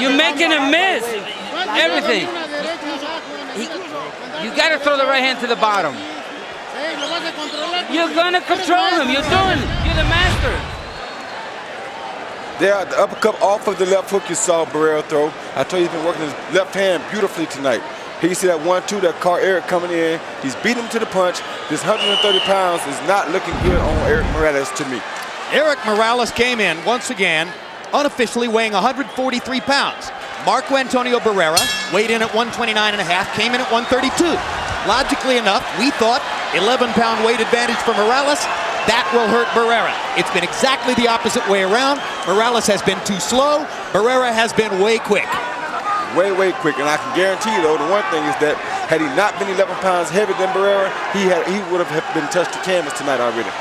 You're making him miss everything. You got to throw the right hand to the bottom. You're going to control him. You're doing it. You're the master. There, the uppercut off of the left hook you saw Barrera throw. I told you he's been working his left hand beautifully tonight. Here you see that 1-2 that caught Erik coming in. He's beating him to the punch. This 130 pounds is not looking good on Erik Morales to me. Erik Morales came in once again, unofficially weighing 143 pounds. Marco Antonio Barrera weighed in at 129.5, came in at 132. Logically enough, we thought 11-pound weight advantage for Morales. That will hurt Barrera. It's been exactly the opposite way around. Morales has been too slow. Barrera has been way quick. Way quick. And I can guarantee you, though, the one thing is that had he not been 11 pounds heavier than Barrera, he would have been touched the canvas tonight already.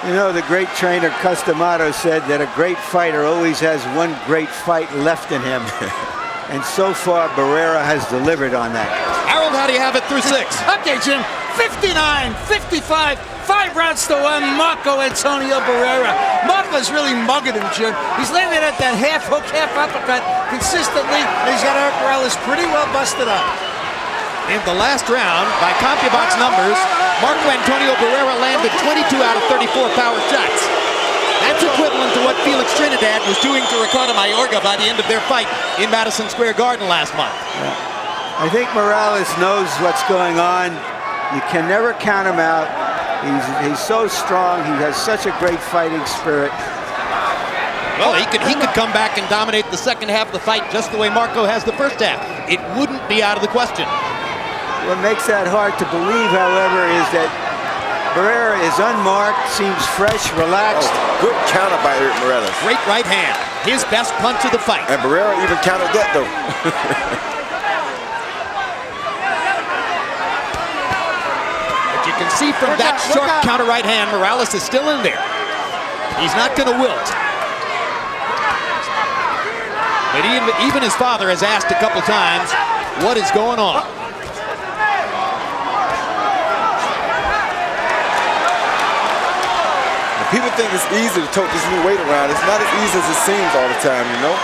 You know, the great trainer Customato said that a great fighter always has one great fight left in him. And so far, Barrera has delivered on that. Harold, how do you have it through 6? Okay, Jim. 59-55. 5 rounds to 1, Marco Antonio Barrera. Marco's really mugging him, Jim. He's landing at that half hook, half uppercut consistently, and he's got Erik Morales pretty well busted up. In the last round, by CompuBox numbers, Marco Antonio Barrera landed 22 out of 34 power shots. That's equivalent to what Felix Trinidad was doing to Ricardo Mayorga by the end of their fight in Madison Square Garden last month. Yeah. I think Morales knows what's going on. You can never count him out. He's so strong. He has such a great fighting spirit. Well, he could come back and dominate the second half of the fight just the way Marco has the first half. It wouldn't be out of the question. What makes that hard to believe, however, is that Barrera is unmarked, seems fresh, relaxed. Oh, good counter by Erik Morales. Great right hand. His best punch of the fight. And Barrera even countered that, though. You can see from that short counter right hand, Morales is still in there. He's not going to wilt. But even his father has asked a couple times, what is going on? People think it's easy to tote this new weight around. It's not as easy as it seems all the time, you know?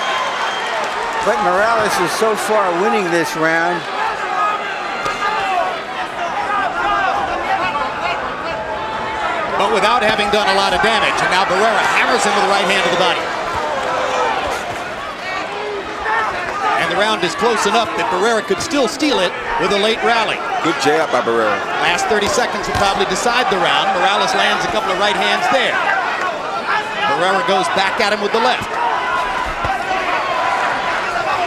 But Morales is so far winning this round. But without having done a lot of damage. And now Barrera hammers him with the right hand to the body. And the round is close enough that Barrera could still steal it with a late rally. Good jab by Barrera. Last 30 seconds will probably decide the round. Morales lands a couple of right hands there. Barrera goes back at him with the left.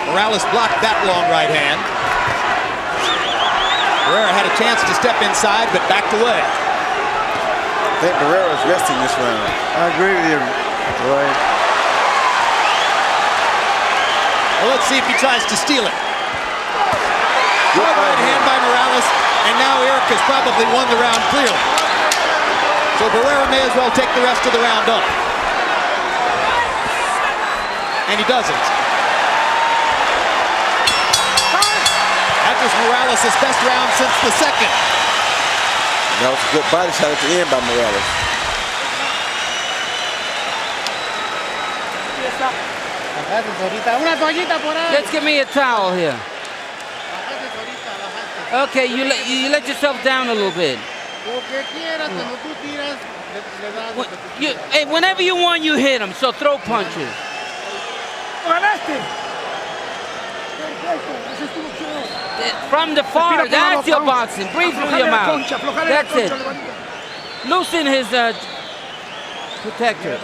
Morales blocked that long right hand. Barrera had a chance to step inside, but backed away. I think Barrera's resting this round. I agree with you, Roy. Well, let's see if he tries to steal it. Good right hand by Morales, and now Erik has probably won the round clearly. So Barrera may as well take the rest of the round up. And he doesn't. That was Morales' best round since the second. That was a good body shot at the end by Morales. Let's give me a towel here. Okay, you let yourself down a little bit. Hey, whenever you want, you hit him, so throw punches. From the far, that's your boxing. Breathe through your mouth. That's it. Loosen his protector.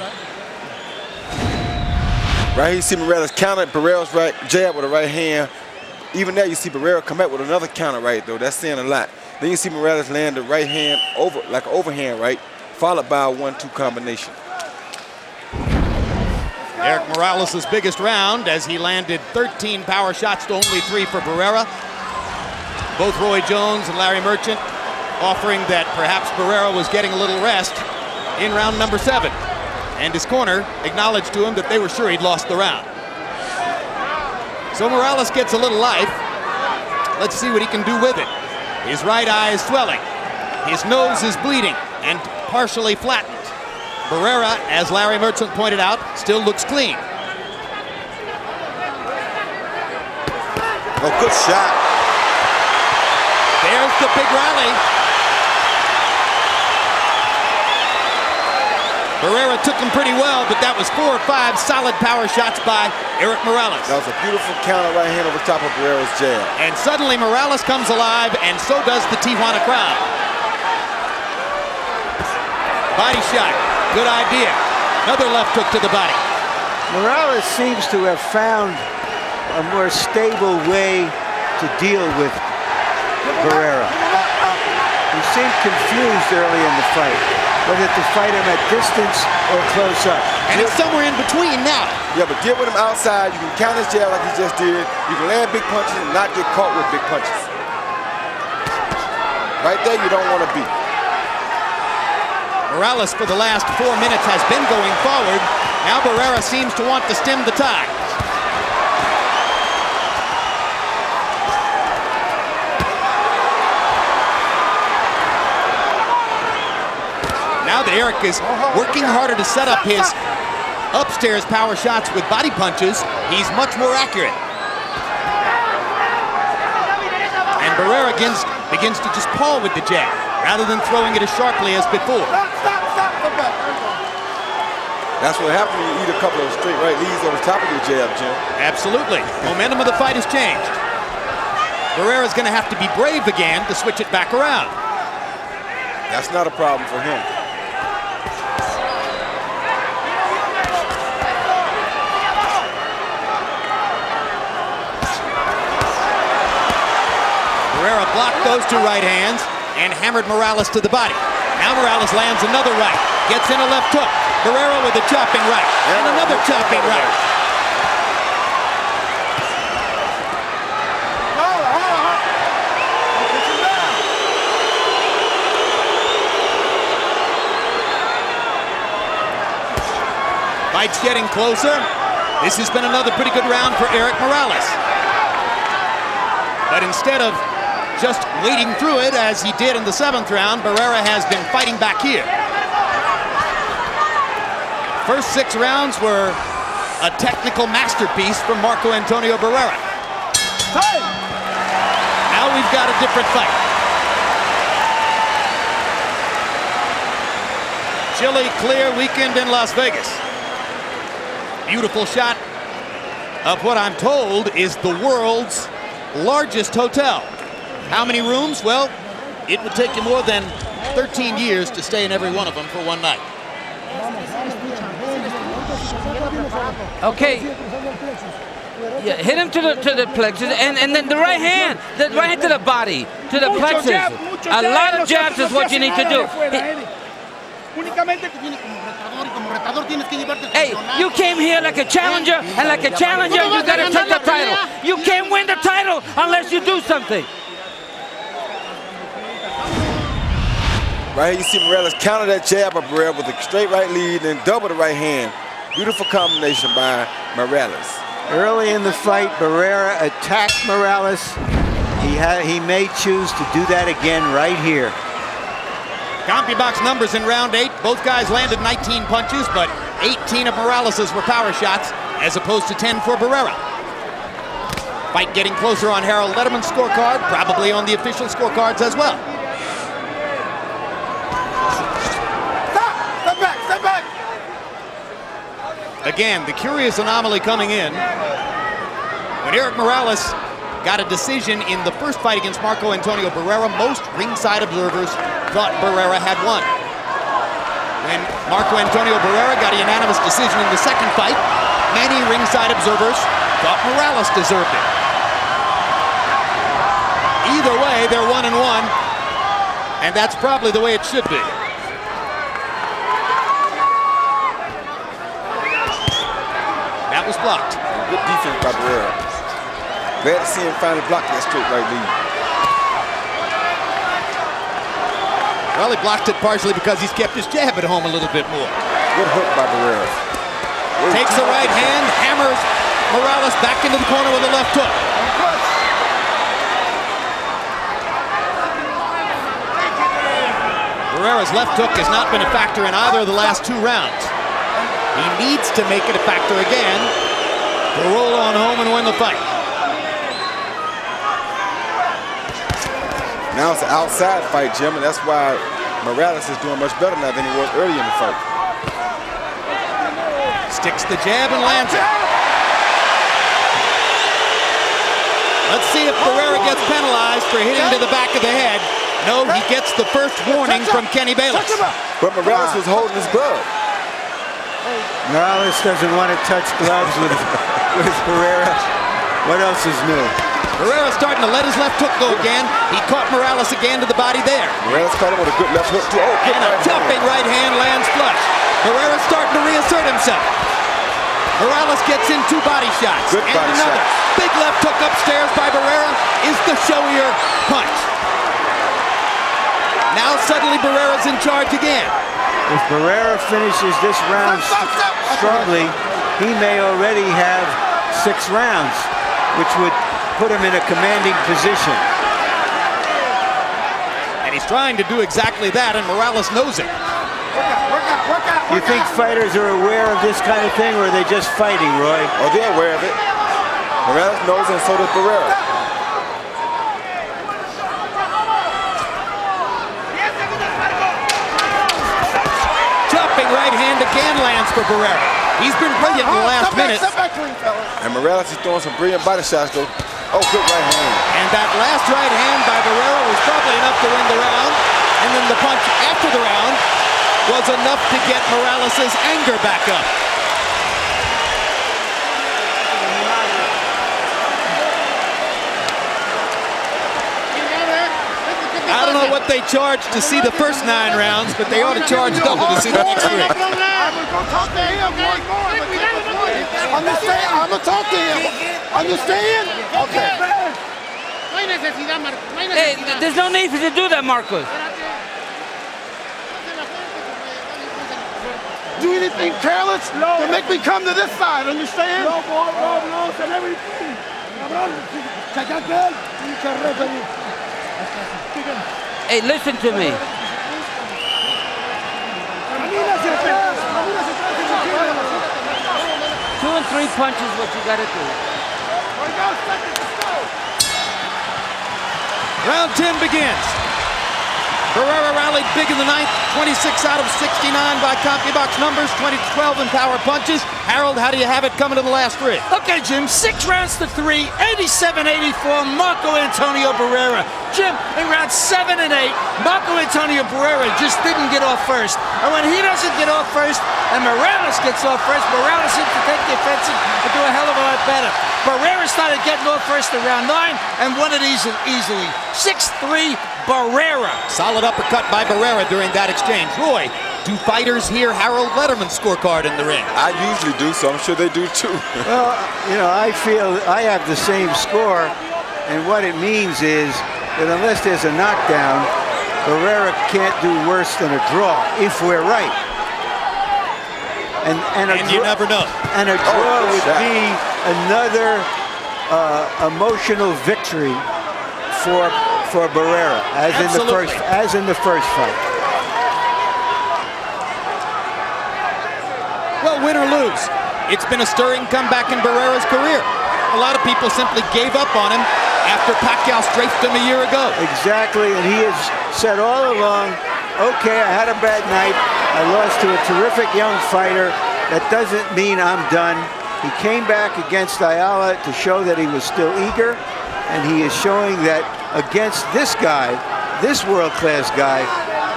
Right here you see Morales counter Barrera's right jab with a right hand. Even there you see Barrera come out with another counter right, though. That's saying a lot. Then you see Morales land the right hand over, like an overhand right, followed by a 1-2 combination. Erik Morales' biggest round as he landed 13 power shots to only 3 for Barrera. Both Roy Jones and Larry Merchant offering that perhaps Barrera was getting a little rest in round number 7. And his corner acknowledged to him that they were sure he'd lost the round. So Morales gets a little life. Let's see what he can do with it. His right eye is swelling. His nose is bleeding and partially flattened. Barrera, as Larry Merchant pointed out, still looks clean. Oh, good shot. There's the big rally. Barrera took him pretty well, but that was 4 or 5 solid power shots by Erik Morales. That was a beautiful counter right hand over top of Barrera's jab. And suddenly Morales comes alive, and so does the Tijuana crowd. Body shot, good idea. Another left hook to the body. Morales seems to have found a more stable way to deal with Barrera. He seemed confused early in the fight, whether to fight him at distance or close up. And it's somewhere in between now. Yeah, but get with him outside. You can counter his jab like he just did. You can land big punches and not get caught with big punches. Right there, you don't want to be. Morales for the last 4 minutes has been going forward. Now Barrera seems to want to stem the tide. Now that Erik is working harder to set up his upstairs power shots with body punches, he's much more accurate. And Barrera begins to just paw with the jab, rather than throwing it as sharply as before. That's what happens when you eat a couple of straight right leads over top of your jab, Jim. Absolutely. Momentum of the fight has changed. Barrera's going to have to be brave again to switch it back around. That's not a problem for him. Barrera blocked those 2 right hands and hammered Morales to the body. Now Morales lands another right, gets in a left hook. Barrera with a chopping right, and another chopping right. Fight's getting closer. This has been another pretty good round for Erik Morales. But instead of just wading through it as he did in the 7th round, Barrera has been fighting back here. First 6 rounds were a technical masterpiece from Marco Antonio Barrera. Now we've got a different fight. Chilly, clear weekend in Las Vegas. Beautiful shot of what I'm told is the world's largest hotel. How many rooms? Well, it would take you more than 13 years to stay in every one of them for one night. Okay. Yeah, hit him to the plexus, and then the right hand to the body, to the plexus. A lot of jabs is what you need to do. Hey, you came here like a challenger, and like a challenger, you gotta take the title. You can't win the title unless you do something. Right here you see Morales counter that jab of Barrera with a straight right lead and double the right hand. Beautiful combination by Morales. Early in the fight, Barrera attacked Morales. He may choose to do that again right here. CompuBox numbers in round 8. Both guys landed 19 punches, but 18 of Morales's were power shots, as opposed to 10 for Barrera. Fight getting closer on Harold Letterman's scorecard, probably on the official scorecards as well. Step back! Again, the curious anomaly coming in. When Erik Morales got a decision in the first fight against Marco Antonio Barrera, most ringside observers thought Barrera had won. When Marco Antonio Barrera got a unanimous decision in the second fight, many ringside observers thought Morales deserved it. Either way, they're 1-1, and that's probably the way it should be. That was blocked. Good defense by Barrera. Glad to see him finally block that straight right lead. Well, he blocked it partially because he's kept his jab at home a little bit more. Good hook by Barrera. Takes the right hand, hammers Morales back into the corner with a left hook. Barrera's left hook has not been a factor in either of the last 2 rounds. He needs to make it a factor again to roll on home and win the fight. Now it's an outside fight, Jim, and that's why Morales is doing much better now than he was early in the fight. Sticks the jab and lands it. Let's see if Barrera gets penalized for hitting to the back of the head. No, he gets the first warning from Kenny Bayless. But Morales was holding his glove. Morales doesn't want to touch gloves with Barrera. What else is new? Barrera's starting to let his left hook go again. He caught Morales again to the body there. Morales caught him with a good left hook too. Oh, good and a jumping right hand lands flush. Barrera's starting to reassert himself. Morales gets in 2 body shots. Good and body another shot. Big left hook upstairs by Barrera is the showier punch. Now suddenly Barrera's in charge again. If Barrera finishes this round strongly, he may already have 6 rounds, which would put him in a commanding position. And he's trying to do exactly that, and Morales knows it. You think fighters are aware of this kind of thing, or are they just fighting, Roy? Oh, they're aware of it. Morales knows, and so does Barrera. Chopping right hand again lands for Barrera. He's been brilliant in the last minute. And Morales is throwing some brilliant body shots, though. Oh, good right hand. And that last right hand by Barrera was probably enough to win the round. And then the punch after the round was enough to get Morales' anger back up. I don't know what they charged to see the first 9 rounds, but they ought to charge double to see the next 3. I'm gonna talk to him. Understand? Okay. Hey, there's no need for you to do that, Marcos. Do anything careless to make me come to this side, understand? Hey, listen to me. 2 and 3 punches what you gotta do. Round 10 begins. Barrera rallied big in the 9th, 26 out of 69 by CompuBox numbers, 20-12 in power punches. Harold, how do you have it coming to the last 3? Okay, Jim, 6 rounds to 3, 87-84, Marco Antonio Barrera. Jim, in rounds 7 and 8, Marco Antonio Barrera just didn't get off first. And when he doesn't get off first, and Morales gets off first, Morales seems to take the offensive and do a hell of a lot better. Barrera started getting off first in round 9 and won it easily. 6-3, Barrera. Solid uppercut by Barrera during that exchange. Roy, do fighters hear Harold Letterman's scorecard in the ring? I usually do, so I'm sure they do too. Well, you know, I feel I have the same score, and what it means is that unless there's a knockdown, Barrera can't do worse than a draw, if we're right. And you never know. And a draw would be another emotional victory for Barrera, as in the first fight. Well, win or lose, it's been a stirring comeback in Barrera's career. A lot of people simply gave up on him after Pacquiao strafed him a year ago. Exactly, and he has said all along, okay, I had a bad night. I lost to a terrific young fighter. That doesn't mean I'm done. He came back against Ayala to show that he was still eager, and he is showing that against this guy, this world-class guy,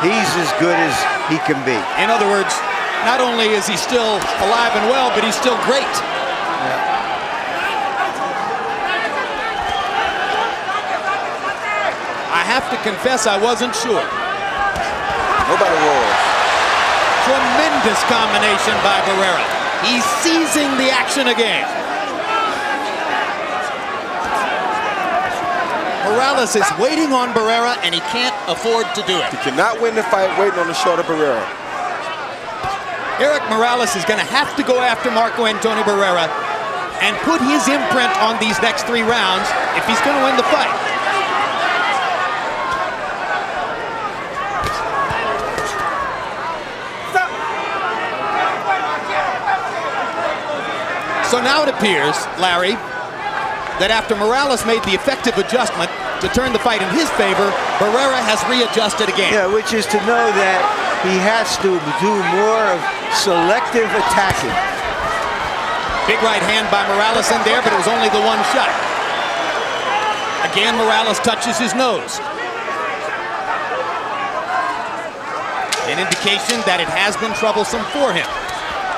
he's as good as he can be. In other words, not only is he still alive and well, but he's still great. I have to confess I wasn't sure. Nobody was. Tremendous combination by Barrera. He's seizing the action again. Morales is waiting on Barrera, and he can't afford to do it. He cannot win the fight waiting on the shoulder of Barrera. Erik Morales is going to have to go after Marco Antonio Barrera and put his imprint on these next 3 rounds if he's going to win the fight. So now it appears, Larry, that after Morales made the effective adjustment to turn the fight in his favor, Barrera has readjusted again. Yeah, which is to know that he has to do more of selective attacking. Big right hand by Morales in there, but it was only the one shot. Again, Morales touches his nose. An indication that it has been troublesome for him.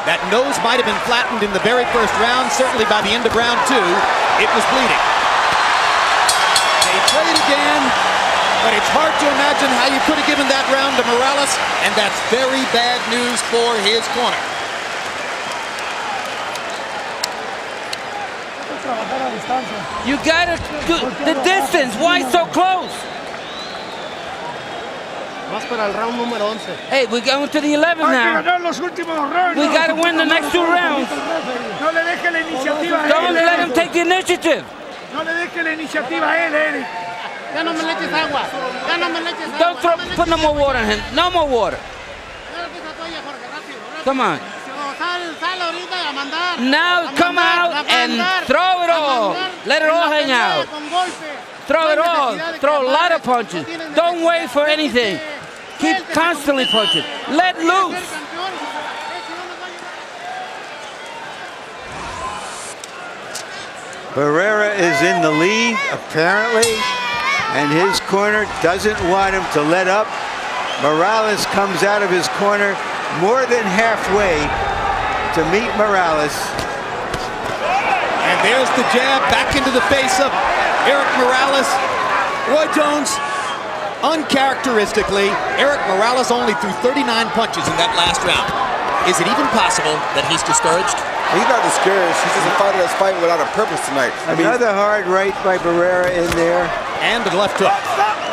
That nose might have been flattened in the very first round. Certainly by the end of round 2, it was bleeding. They played again, but it's hard to imagine how you could have given that round to Morales, and that's very bad news for his corner. You gotta do the distance. Why so close? Vamos para el round número 11. Hey, we're going to the 11 now. We gotta win the next 2 rounds. No le deje la iniciativa a él. Don't let him take the initiative. No le deje la iniciativa a él, Erik. Ya no me le eches agua. Ya no me le eches agua. Don't throw, put no more water in him. No more water. Come on. Sal ahorita a mandar. Now come out and throw it all. Let it all hang out. Throw it all. Throw a lot of punches. Don't wait for anything. Keep constantly punching. Let loose. Barrera is in the lead, apparently, and his corner doesn't want him to let up. Morales comes out of his corner more than halfway to meet Morales. And there's the jab back into the face of Erik Morales. Roy Jones, uncharacteristically, Erik Morales only threw 39 punches in that last round. Is it even possible that he's discouraged? He's not discouraged. He's just a fighter that's fighting without a purpose tonight. Another hard right by Barrera in there. And the left hook.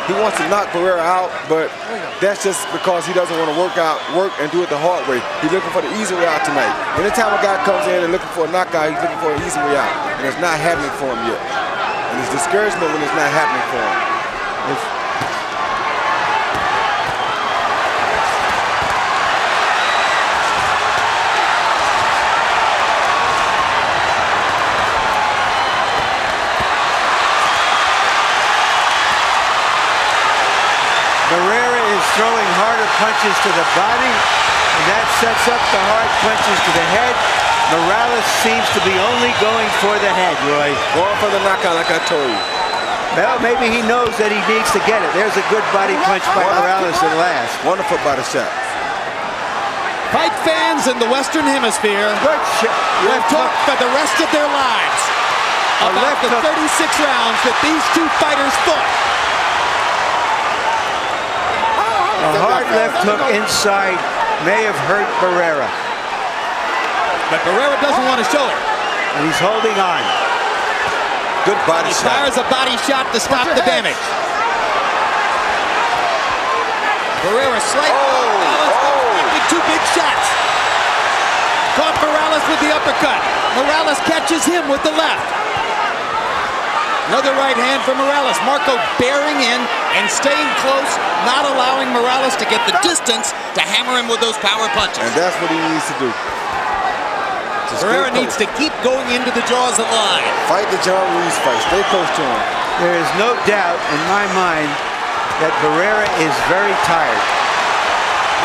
He wants to knock Barrera out, but that's just because he doesn't want to work and do it the hard way. He's looking for the easy way out tonight. Anytime a guy comes in and looking for a knockout, he's looking for an easy way out. And it's not happening for him yet. And it's discouragement when it's not happening for him. Barrera is throwing harder punches to the body, and that sets up the hard punches to the head. Morales seems to be only going for the head, Roy. Going for the knockout, like I told you. Well, maybe he knows that he needs to get it. There's a good body punch by Morales at last. Wonderful body shot. Fight fans in the Western Hemisphere will talk for the rest of their lives about the 36 rounds that these two fighters fought. A hard left hook inside may have hurt Barrera. But Barrera doesn't want to show it. And he's holding on. Good body He shot. fires a body shot to stop the damage. Barrera with 2 big shots. Caught Morales with the uppercut. Morales catches him with the left. Another right hand for Morales. Marco bearing in and staying close, not allowing Morales to get the distance to hammer him with those power punches. And that's what he needs to do. Barrera needs to keep going into the jaws of the lion. Fight the John Ruiz fight. Stay close to him. There is no doubt in my mind that Barrera is very tired.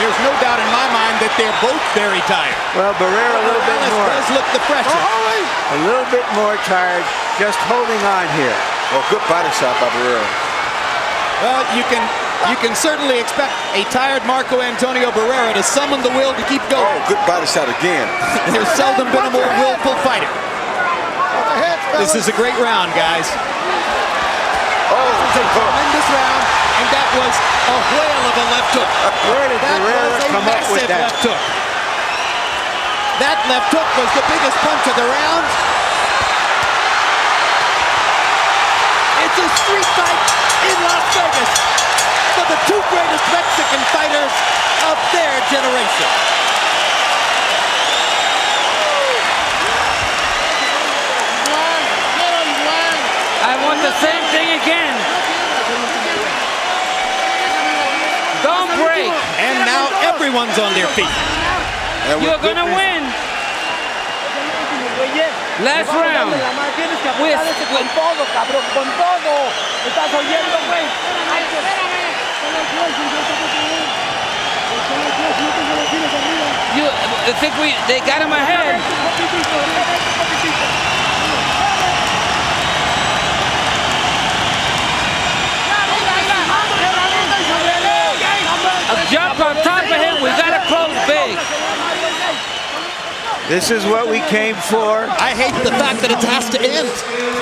There's no doubt in my mind that they're both very tired. Well, Barrera a little bit more. Does look the fresher. A little bit more tired, just holding on here. Well, good body shot by Barrera. Well, you can certainly expect a tired Marco Antonio Barrera to summon the will to keep going. Oh, good body shot again. There's seldom been a more willful fighter. This is a great round, guys. Oh, this is a tremendous round, and that was a whale of a left hook. Where did Barrera come up with that? Left hook. That left hook was the biggest punch of the round. It's a street fight in Las Vegas for the 2 greatest Mexican fighters of their generation. I want the same thing again. Don't break. And now everyone's on their feet. You're gonna win. Last round. You think they got him ahead? A jump on top of him. We got to close big. This is what we came for. I hate the fact that it has to end.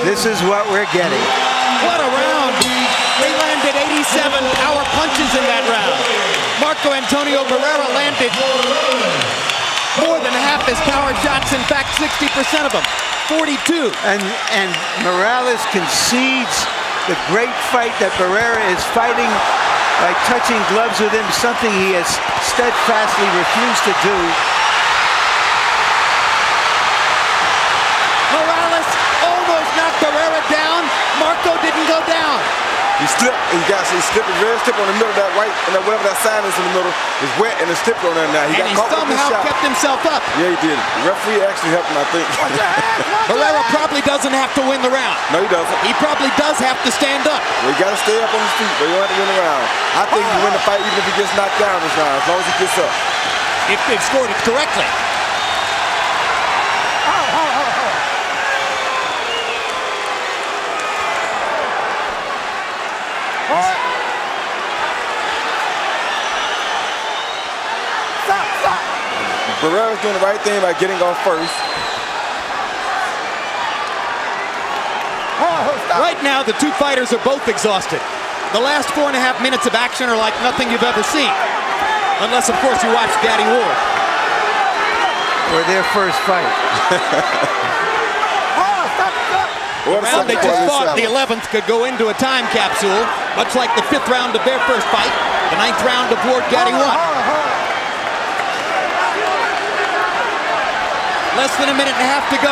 This is what we're getting. What a round. They landed 87 power punches in that round. Marco Antonio Barrera landed more than half his power shots. In fact, 60% of them. 42. And Morales concedes the great fight that Barrera is fighting by touching gloves with him, something he has steadfastly refused to do. Morales almost knocked Barrera down. Marco didn't go down. He slipped. He slipped very slip on the middle of that right, and whatever that sign is in the middle is wet and it's slipped on there now. He somehow kept himself up. Yeah, he did. The referee actually helped him, I think. Barrera probably doesn't have to win the round. No, he doesn't. He probably does have to stand up. Well, he got to stay up on his feet, but he don't have to win the round. I think he win the fight even if he gets knocked down this round, as long as he gets up. If they've scored it correctly. Barrera's doing the right thing by getting off first. Right now, the two fighters are both exhausted. The last 4.5 minutes of action are like nothing you've ever seen. Unless, of course, you watch Gaddy Ward. Or their first fight. The round they just fought, the 11th, could go into a time capsule, much like the 5th round of their first fight. The 9th round of Ward Gaddy won. Less than a minute and a half to go.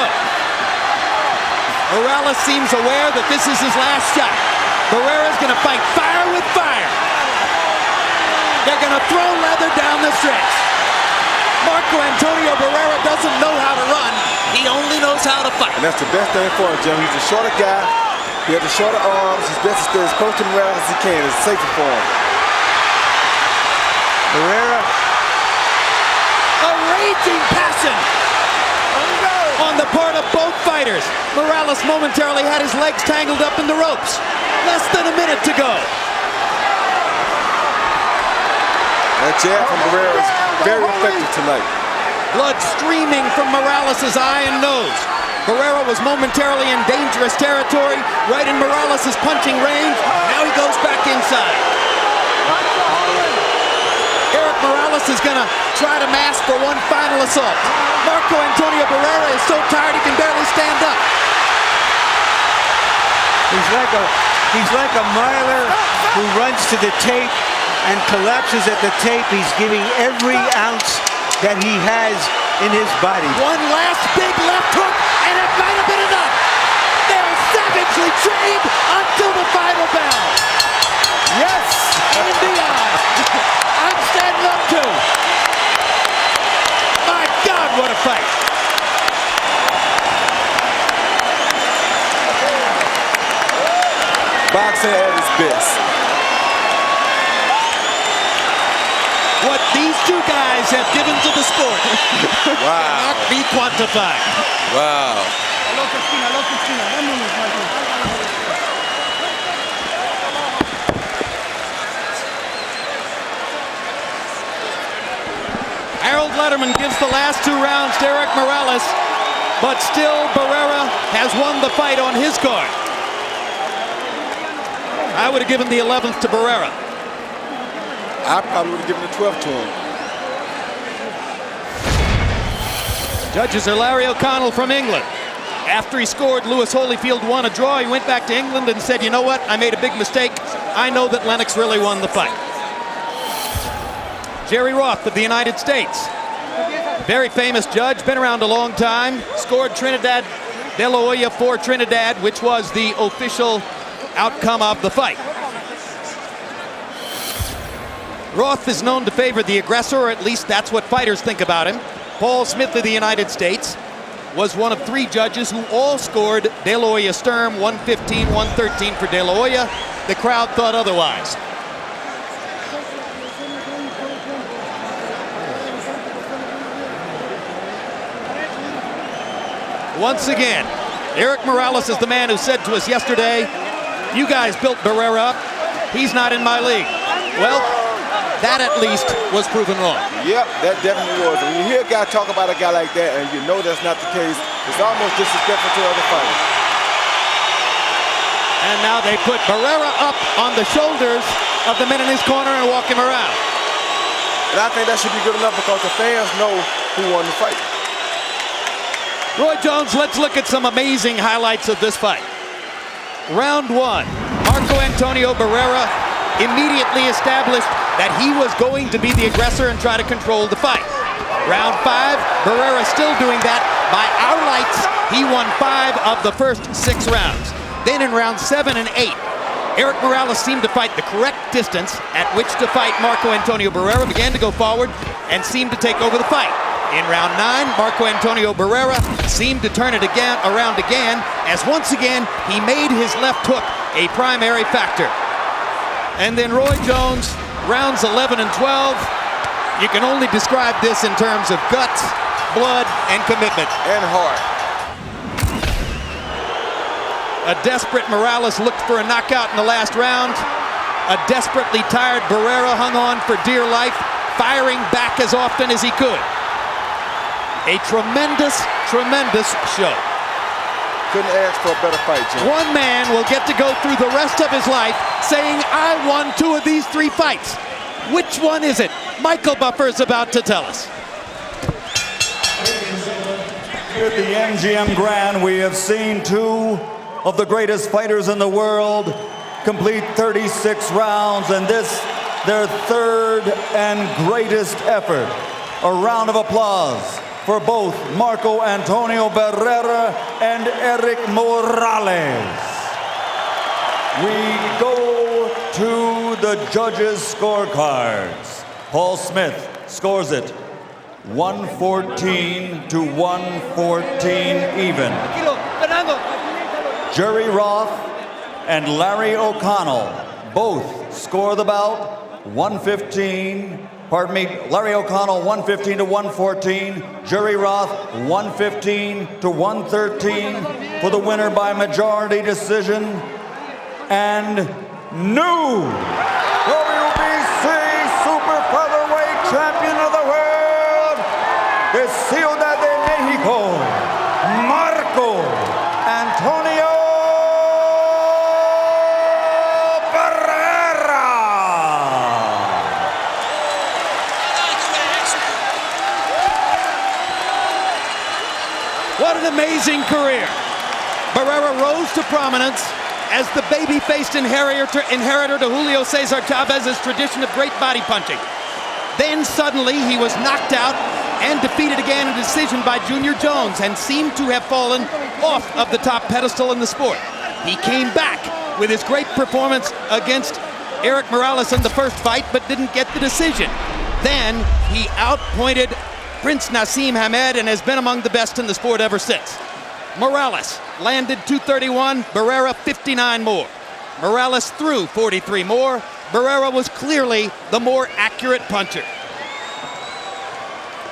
Morales seems aware that this is his last shot. Barrera's going to fight fire with fire. They're going to throw leather down the stretch. Marco Antonio Barrera doesn't know how to run. He only knows how to fight. And that's the best thing for him, Jim. He's a shorter guy. He has the shorter arms. He's best to stay as close to Morales as he can. It's safer for him. Barrera. A raging passion on the part of both fighters. Morales momentarily had his legs tangled up in the ropes. Less than a minute to go. That jab from Barrera is very effective tonight. Blood streaming from Morales' eye and nose. Barrera was momentarily in dangerous territory, right in Morales' punching range. Now he goes back inside. Erik Morales is going to try to mask for one final assault. Marco Antonio Barrera is so tired he can barely stand up. He's like a miler who runs to the tape and collapses at the tape. He's giving every ounce that he has in his body. One last big left hook, and it might have been enough. They're savagely trained until the final bell. Yes, in the eye. I'm standing up too. My God, what a fight. Boxing at its best. What these two guys have given to the sport cannot be quantified. Wow. Harold Letterman gives the last 2 rounds to Erik Morales, but still Barrera has won the fight on his card. I would have given the 11th to Barrera. I probably would have given the 12th to him. Judges are Larry O'Connell from England. After he scored, Lewis Holyfield won a draw. He went back to England and said, you know what, I made a big mistake. I know that Lennox really won the fight. Jerry Roth of the United States. Very famous judge, been around a long time. Scored Trinidad de la Hoya for Trinidad, which was the official outcome of the fight. Roth is known to favor the aggressor, or at least that's what fighters think about him. Paul Smith of the United States. was one of 3 judges who all scored De La Hoya Sturm 115, 113 for De La Hoya. The crowd thought otherwise. Once again, Erik Morales is the man who said to us yesterday, you guys built Barrera up. He's not in my league. Well, that at least was proven wrong. Yep, that definitely was. When you hear a guy talk about a guy like that and you know that's not the case, it's almost disrespectful to other fighters. And now they put Barrera up on the shoulders of the men in his corner and walk him around. And I think that should be good enough because the fans know who won the fight. Roy Jones, let's look at some amazing highlights of this fight. Round 1, Marco Antonio Barrera immediately established that he was going to be the aggressor and try to control the fight. Round 5, Barrera still doing that. By our lights, he won 5 of the first 6 rounds. Then in round 7 and 8, Erik Morales seemed to fight the correct distance at which to fight Marco Antonio Barrera, began to go forward and seemed to take over the fight. In round 9, Marco Antonio Barrera seemed to turn it around again, as once again he made his left hook a primary factor. And then Roy Jones, rounds 11 and 12, you can only describe this in terms of guts, blood, and commitment. And heart. A desperate Morales looked for a knockout in the last round. A desperately tired Barrera hung on for dear life, firing back as often as he could. A tremendous, tremendous show. Couldn't ask for a better fight, Jim. One man will get to go through the rest of his life saying, I won 2 of these 3 fights. Which one is it? Michael Buffer is about to tell us. Here at the MGM Grand, we have seen 2 of the greatest fighters in the world complete 36 rounds, and this, their 3rd and greatest effort. A round of applause for both Marco Antonio Barrera and Erik Morales. We go to the judges' scorecards. Paul Smith scores it 114 to 114 even. Jerry Roth and Larry O'Connell both score the bout 115. Pardon me, Larry O'Connell 115 to 114, Jerry Roth 115 to 113 for the winner by majority decision. And new WBC Super Featherweight Champion of the world, de Ciudad de Mexico, Marco Antonio What an amazing career. Barrera rose to prominence as the baby-faced inheritor to Julio Cesar Chavez's tradition of great body punching. Then suddenly he was knocked out and defeated again in decision by Junior Jones and seemed to have fallen off of the top pedestal in the sport. He came back with his great performance against Erik Morales in the first fight, but didn't get the decision. Then he outpointed Prince Nassim Hamed and has been among the best in the sport ever since. Morales landed 231, Barrera 59 more. Morales threw 43 more. Barrera was clearly the more accurate puncher.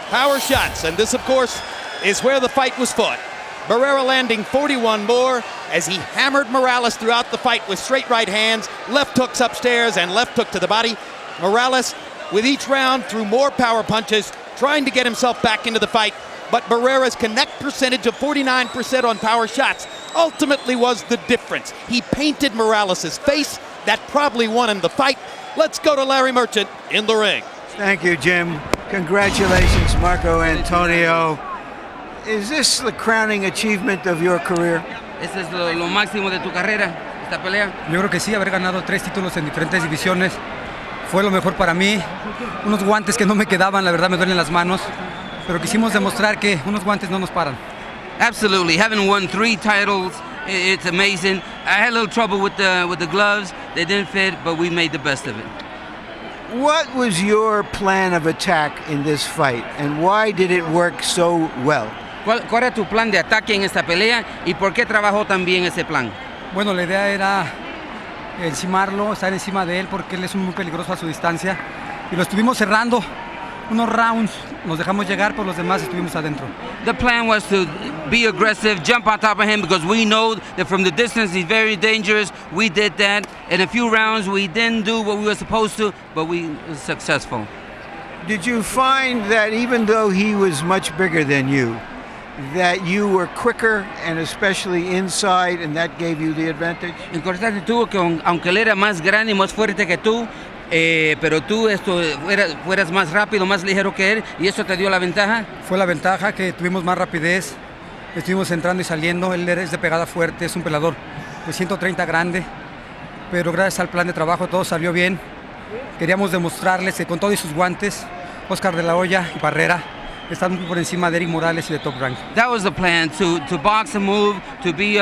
Power shots, and this of course is where the fight was fought. Barrera landing 41 more as he hammered Morales throughout the fight with straight right hands, left hooks upstairs and left hook to the body. Morales with each round threw more power punches, trying to get himself back into the fight, but Barrera's connect percentage of 49% on power shots ultimately was the difference. He painted Morales' face. That probably won him the fight. Let's go to Larry Merchant in the ring. Thank you, Jim. Congratulations, Marco Antonio. Is this the crowning achievement of your career? ¿Este es lo máximo de tu carrera, esta pelea? Yo creo que sí, haber ganado 3 títulos en diferentes divisiones fue lo mejor para mí. Unos guantes que no me quedaban, la verdad me duelen las manos, pero quisimos demostrar que unos guantes no nos paran. Absolutely, having won 3 titles, it's amazing. I had a little trouble with the gloves. They didn't fit, but we made the best of it. What was your plan of attack in this fight, and why did it work so well? ¿Cuál era tu plan de ataque en esta pelea y por qué trabajó tan bien ese plan? Bueno, la idea era encimarlo, estar encima de él porque él es muy peligroso a su distancia y lo estuvimos cerrando unos rounds, nos dejamos llegar, pero los demás estuvimos adentro. The plan was to be aggressive, jump on top of him because we know that from the distance he's very dangerous. We did that. In a few rounds we didn't do what we were supposed to, but we were successful. Did you find that even though he was much bigger than you, that you were quicker and especially inside and that gave you the advantage? Encontraste tú que aunque él era más grande y más fuerte que tú, pero tú fueras más rápido, más ligero que él y eso te dio la ventaja? Fue la ventaja que tuvimos más rapidez, estuvimos entrando y saliendo, él es de pegada fuerte, es un pelador de 130 grande, pero gracias al plan de trabajo todo salió bien. Queríamos demostrarles que con todos sus guantes, Oscar de la Hoya y Barrera están muy por encima de Erik Morales y de Top Rank. That was the plan, to box and move, to be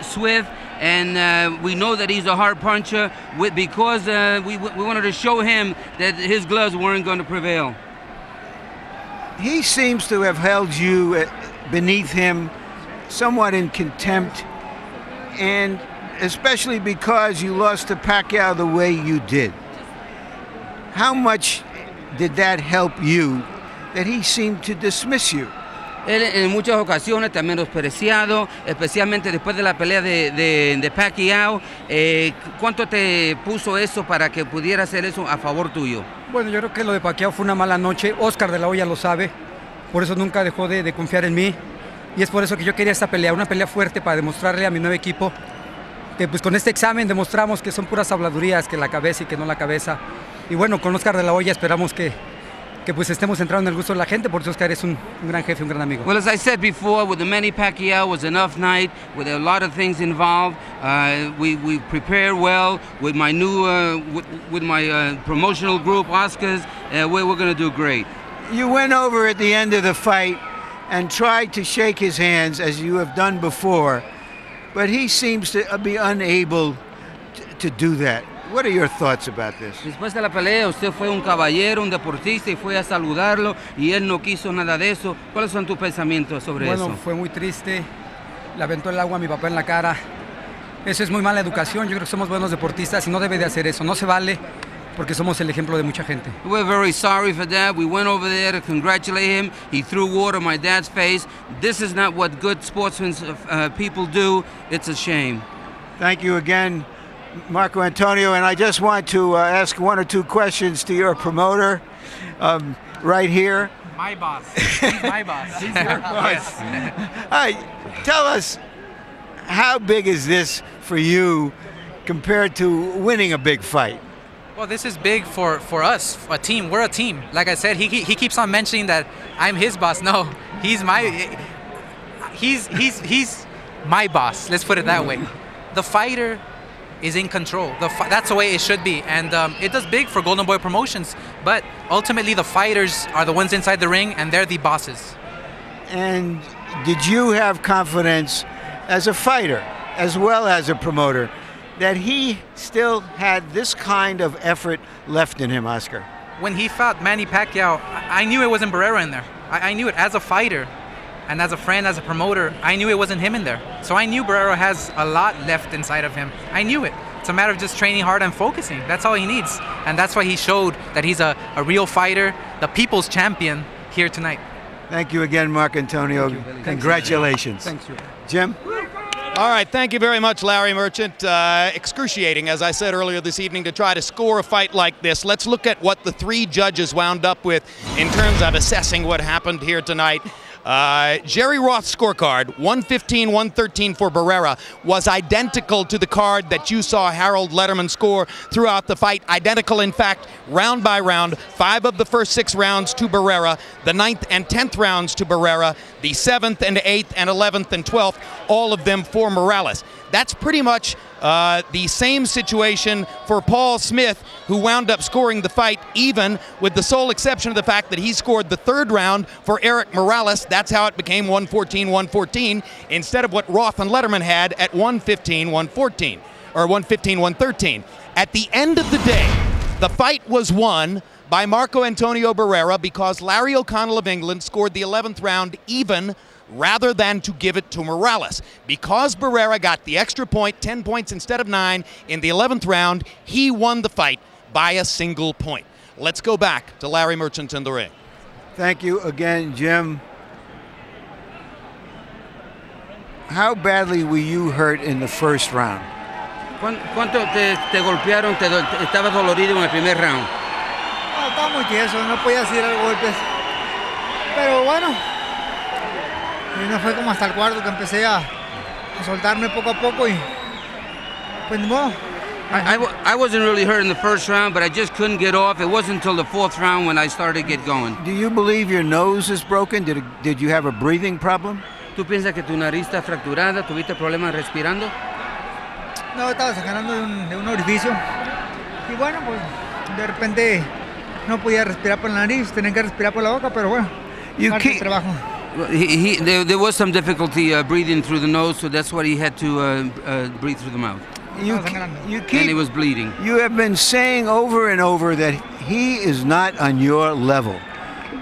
swift, and we know that he's a hard puncher because we wanted to show him that his gloves weren't going to prevail. He seems to have held you beneath him somewhat in contempt, and especially because you lost to Pacquiao the way you did. How much did that help you that he seemed to dismiss you? Él en muchas ocasiones te ha menospreciado, especialmente después de la pelea de Pacquiao. ¿Cuánto te puso eso para que pudiera hacer eso a favor tuyo? Bueno, yo creo que lo de Pacquiao fue una mala noche. Oscar de la Hoya lo sabe, por eso nunca dejó de confiar en mí. Y es por eso que yo quería esta pelea, una pelea fuerte para demostrarle a mi nuevo equipo que pues con este examen demostramos que son puras habladurías, que la cabeza y que no la cabeza. Y bueno, con Oscar de la Hoya esperamos que pues estemos entrando en el gusto de la gente, porque Oscar es un gran jefe, un gran amigo. Well, as I said before, with the Manny Pacquiao was an off night, with a lot of things involved. We prepared well with my new, with my promotional group, Oscars. We're going to do great. You went over at the end of the fight and tried to shake his hands as you have done before, but he seems to be unable to do that. What are your thoughts about this? Después de la pelea, usted fue un caballero, un deportista y fue a saludarlo y él no quiso nada de eso. ¿Cuáles son tus pensamientos sobre eso? Bueno, fue muy triste. Le aventó el agua a mi papá en la cara. Eso es muy mala educación. Yo creo que somos buenos deportistas y no debe de hacer eso. No se vale porque somos el ejemplo de mucha gente. We're very sorry for that. We went over there to congratulate him. He threw water on my dad's face. This is not what good sportsmen people do. It's a shame. Thank you again, Marco Antonio, and I just want to ask one or two questions to your promoter right here. My boss. He's my boss. He's your boss. All right, tell us, how big is this for you compared to winning a big fight? Well, this is big for us, a team. We're a team. Like I said, he keeps on mentioning that I'm his boss. No, he's my boss. Let's put it that way. The fighter is in control. That's the way it should be, and it does big for Golden Boy Promotions. But ultimately, the fighters are the ones inside the ring, and they're the bosses. And did you have confidence as a fighter, as well as a promoter, that he still had this kind of effort left in him, Oscar? When he fought Manny Pacquiao, I knew it wasn't Barrera in there. I knew it as a fighter. And as a friend, as a promoter, I knew it wasn't him in there. So I knew Barrera has a lot left inside of him. I knew it. It's a matter of just training hard and focusing. That's all he needs. And that's why he showed that he's a real fighter, the people's champion here tonight. Thank you again, Marco Antonio. Congratulations. Thanks you. Jim? All right, thank you very much, Larry Merchant. Excruciating, as I said earlier this evening, to try to score a fight like this. Let's look at what the three judges wound up with in terms of assessing what happened here tonight. Jerry Roth's scorecard, 115-113 for Barrera, was identical to the card that you saw Harold Lederman score throughout the fight. Identical, in fact, round by round. 5 of the first 6 rounds to Barrera, the 9th and 10th rounds to Barrera, the 7th and 8th and 11th and 12th, all of them for Morales. That's pretty much the same situation for Paul Smith, who wound up scoring the fight even, with the sole exception of the fact that he scored the 3rd round for Erik Morales. That's how it became 114-114 instead of what Roth and Lederman had at 115-114, or 115-113. At the end of the day, the fight was won by Marco Antonio Barrera because Larry O'Connell of England scored the 11th round even rather than to give it to Morales. Because Barrera got the extra point, 10 points instead of 9, in the 11th round, he won the fight by a single point. Let's go back to Larry Merchant in the ring. Thank you again, Jim. How badly were you hurt in the first round? ¿Cuánto te golpearon? ¿Estabas dolorido en el primer round? No, estaba muy tieso, no podía hacer golpes. Pero bueno, y no fue como hasta el cuarto que empecé a soltarme poco a poco y pues ni modo. I wasn't really hurt in the first round, but I just couldn't get off. It wasn't until the 4th round when I started to get going. Do you believe your nose is broken? Did you have a breathing problem? ¿Tú piensas que tu nariz está fracturada? ¿Tuviste problemas respirando? No, estaba sangrando de un orificio. Y bueno, pues de repente no podía respirar por la nariz, tenía que respirar por la boca, pero bueno, parte del trabajo. There was some difficulty breathing through the nose, so that's why he had to breathe through the mouth. And he was bleeding. You have been saying over and over that he is not on your level.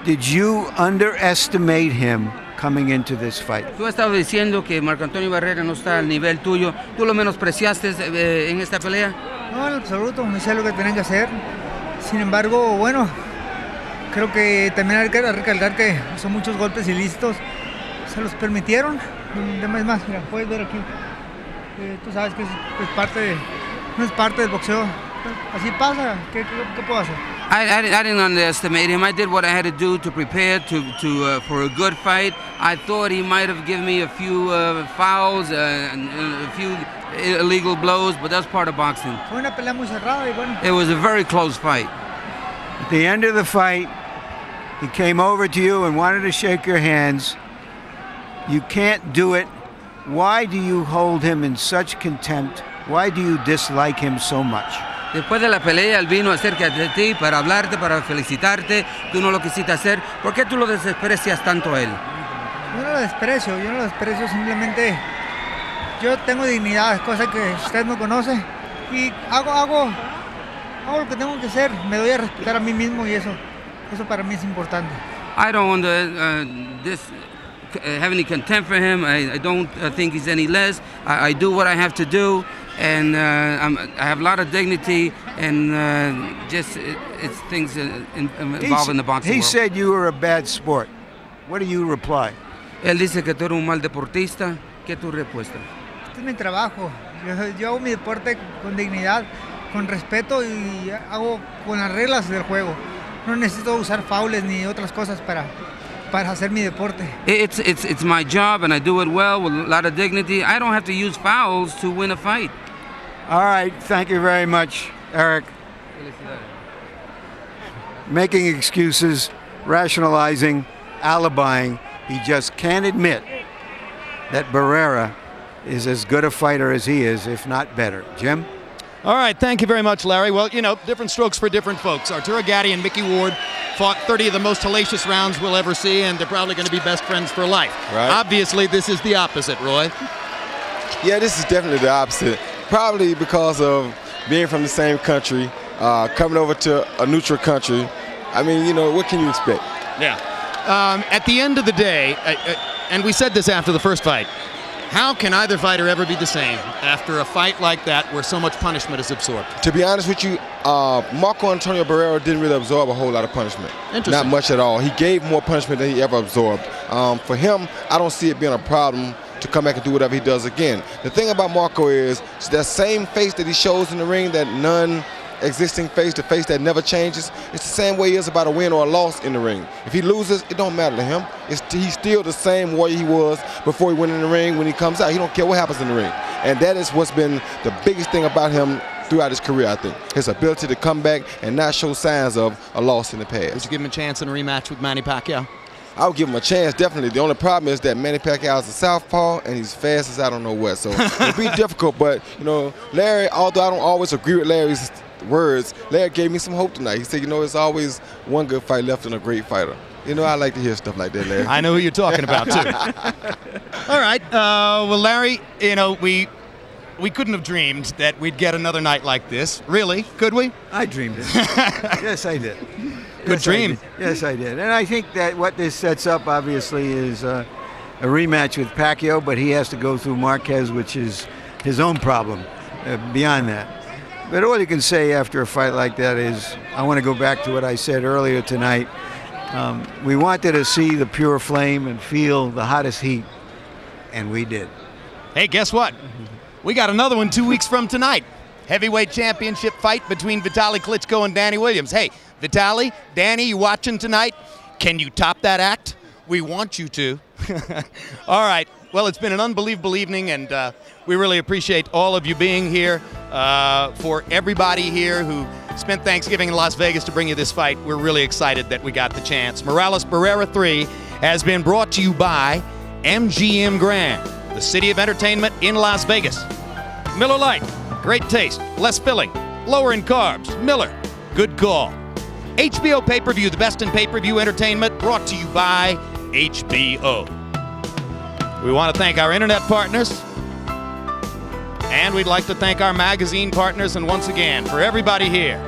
Did you underestimate him coming into this fight? Tú has estado diciendo que Marco Antonio Barrera no está al nivel tuyo. ¿Tú lo menospreciaste en esta pelea? No, en absoluto. No sé lo que tenían que hacer. Sin embargo, bueno, creo que también hay que recalcar que son muchos golpes ilícitos. Se los permitieron. Además, más, mira, puedes ver aquí. Tú sabes que no es parte del boxeo. Así pasa. ¿Qué puedo hacer? I didn't underestimate him. I did what I had to do to prepare for a good fight. I thought he might have given me a few fouls and a few illegal blows, but that's part of boxing. Fue una pelea muy cerrada y bueno. It was a very close fight. At the end of the fight, he came over to you and wanted to shake your hands. You can't do it. Why do you hold him in such contempt? Why do you dislike him so much? Después de la pelea, él vino acerca de ti para hablarte, para felicitarte. Tú no lo quisiste hacer. ¿Por qué tú lo desprecias tanto a él? Yo no lo desprecio, simplemente yo tengo dignidad, cosa que usted no conoce. Y hago lo que tengo que hacer. Me doy a respetar a mí mismo y eso para mí es importante. I don't have any contempt for him. I don't think he's any less. I do what I have to do, and I have a lot of dignity, and it's things involved in the boxing He world. said you were a bad sport. What do you reply? Él dice que tú eres un mal deportista. ¿Qué tu respuesta? Este es mi trabajo. Yo hago mi deporte con dignidad, con respeto y hago con las reglas del juego. No necesito usar faules ni otras cosas para hacer mi deporte. It's my job, and I do it well with a lot of dignity. I don't have to use fouls to win a fight. All right, thank you very much, Erik. Making excuses, rationalizing, alibying. He just can't admit that Barrera is as good a fighter as he is, if not better. Jim? All right, thank you very much, Larry. Well, you know, different strokes for different folks. Arturo Gatti and Mickey Ward fought 30 of the most hellacious rounds we'll ever see, and they're probably going to be best friends for life. Right. Obviously, this is the opposite, Roy. Yeah, this is definitely the opposite. Probably because of being from the same country, coming over to a neutral country. I mean, you know, what can you expect? Yeah. At the end of the day, and we said this after the first fight, how can either fighter ever be the same after a fight like that where so much punishment is absorbed? To be honest with you, Marco Antonio Barrera didn't really absorb a whole lot of punishment. Not much at all. He gave more punishment than he ever absorbed. For him, I don't see it being a problem to come back and do whatever he does again. The thing about Marco is that same face that he shows in the ring, that non-existing face, the face that never changes, it's the same way he is about a win or a loss in the ring. If he loses, it don't matter to him. He's still the same warrior he was before he went in the ring. When he comes out, he don't care what happens in the ring. And that is what's been the biggest thing about him throughout his career, I think. His ability to come back and not show signs of a loss in the past. Would you give him a chance in a rematch with Manny Pacquiao? I would give him a chance, definitely. The only problem is that Manny Pacquiao is a southpaw and he's fast as I don't know what. So it'll be difficult. But, you know, Larry, although I don't always agree with Larry's words, Larry gave me some hope tonight. He said, you know, it's always one good fight left in a great fighter. You know, I like to hear stuff like that, Larry. I know who you're talking about, too. All right. Well, Larry, you know, we couldn't have dreamed that we'd get another night like this. Really? Could we? I dreamed it. Yes, I did. Good dream. Yes, I did. And I think that what this sets up, obviously, is a rematch with Pacquiao, but he has to go through Marquez, which is his own problem beyond that. But all you can say after a fight like that is, I want to go back to what I said earlier tonight. We wanted to see the pure flame and feel the hottest heat, and we did. Hey, guess what? We got another one 2 weeks from tonight. Heavyweight championship fight between Vitaly Klitschko and Danny Williams. Hey, Vitaly, Danny, you watching tonight? Can you top that act? We want you to. All right. Well, it's been an unbelievable evening, and we really appreciate all of you being here. For everybody here who spent Thanksgiving in Las Vegas to bring you this fight, we're really excited that we got the chance. Morales Barrera 3 has been brought to you by MGM Grand, the city of entertainment in Las Vegas. Miller Lite, great taste, less filling, lower in carbs. Miller, good call. HBO Pay-Per-View, the best in pay-per-view entertainment, brought to you by HBO. We want to thank our internet partners, and we'd like to thank our magazine partners, and once again, for everybody here,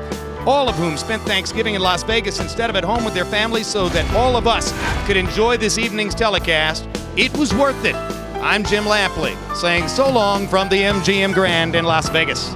all of whom spent Thanksgiving in Las Vegas instead of at home with their families so that all of us could enjoy this evening's telecast. It was worth it. I'm Jim Lampley, saying so long from the MGM Grand in Las Vegas.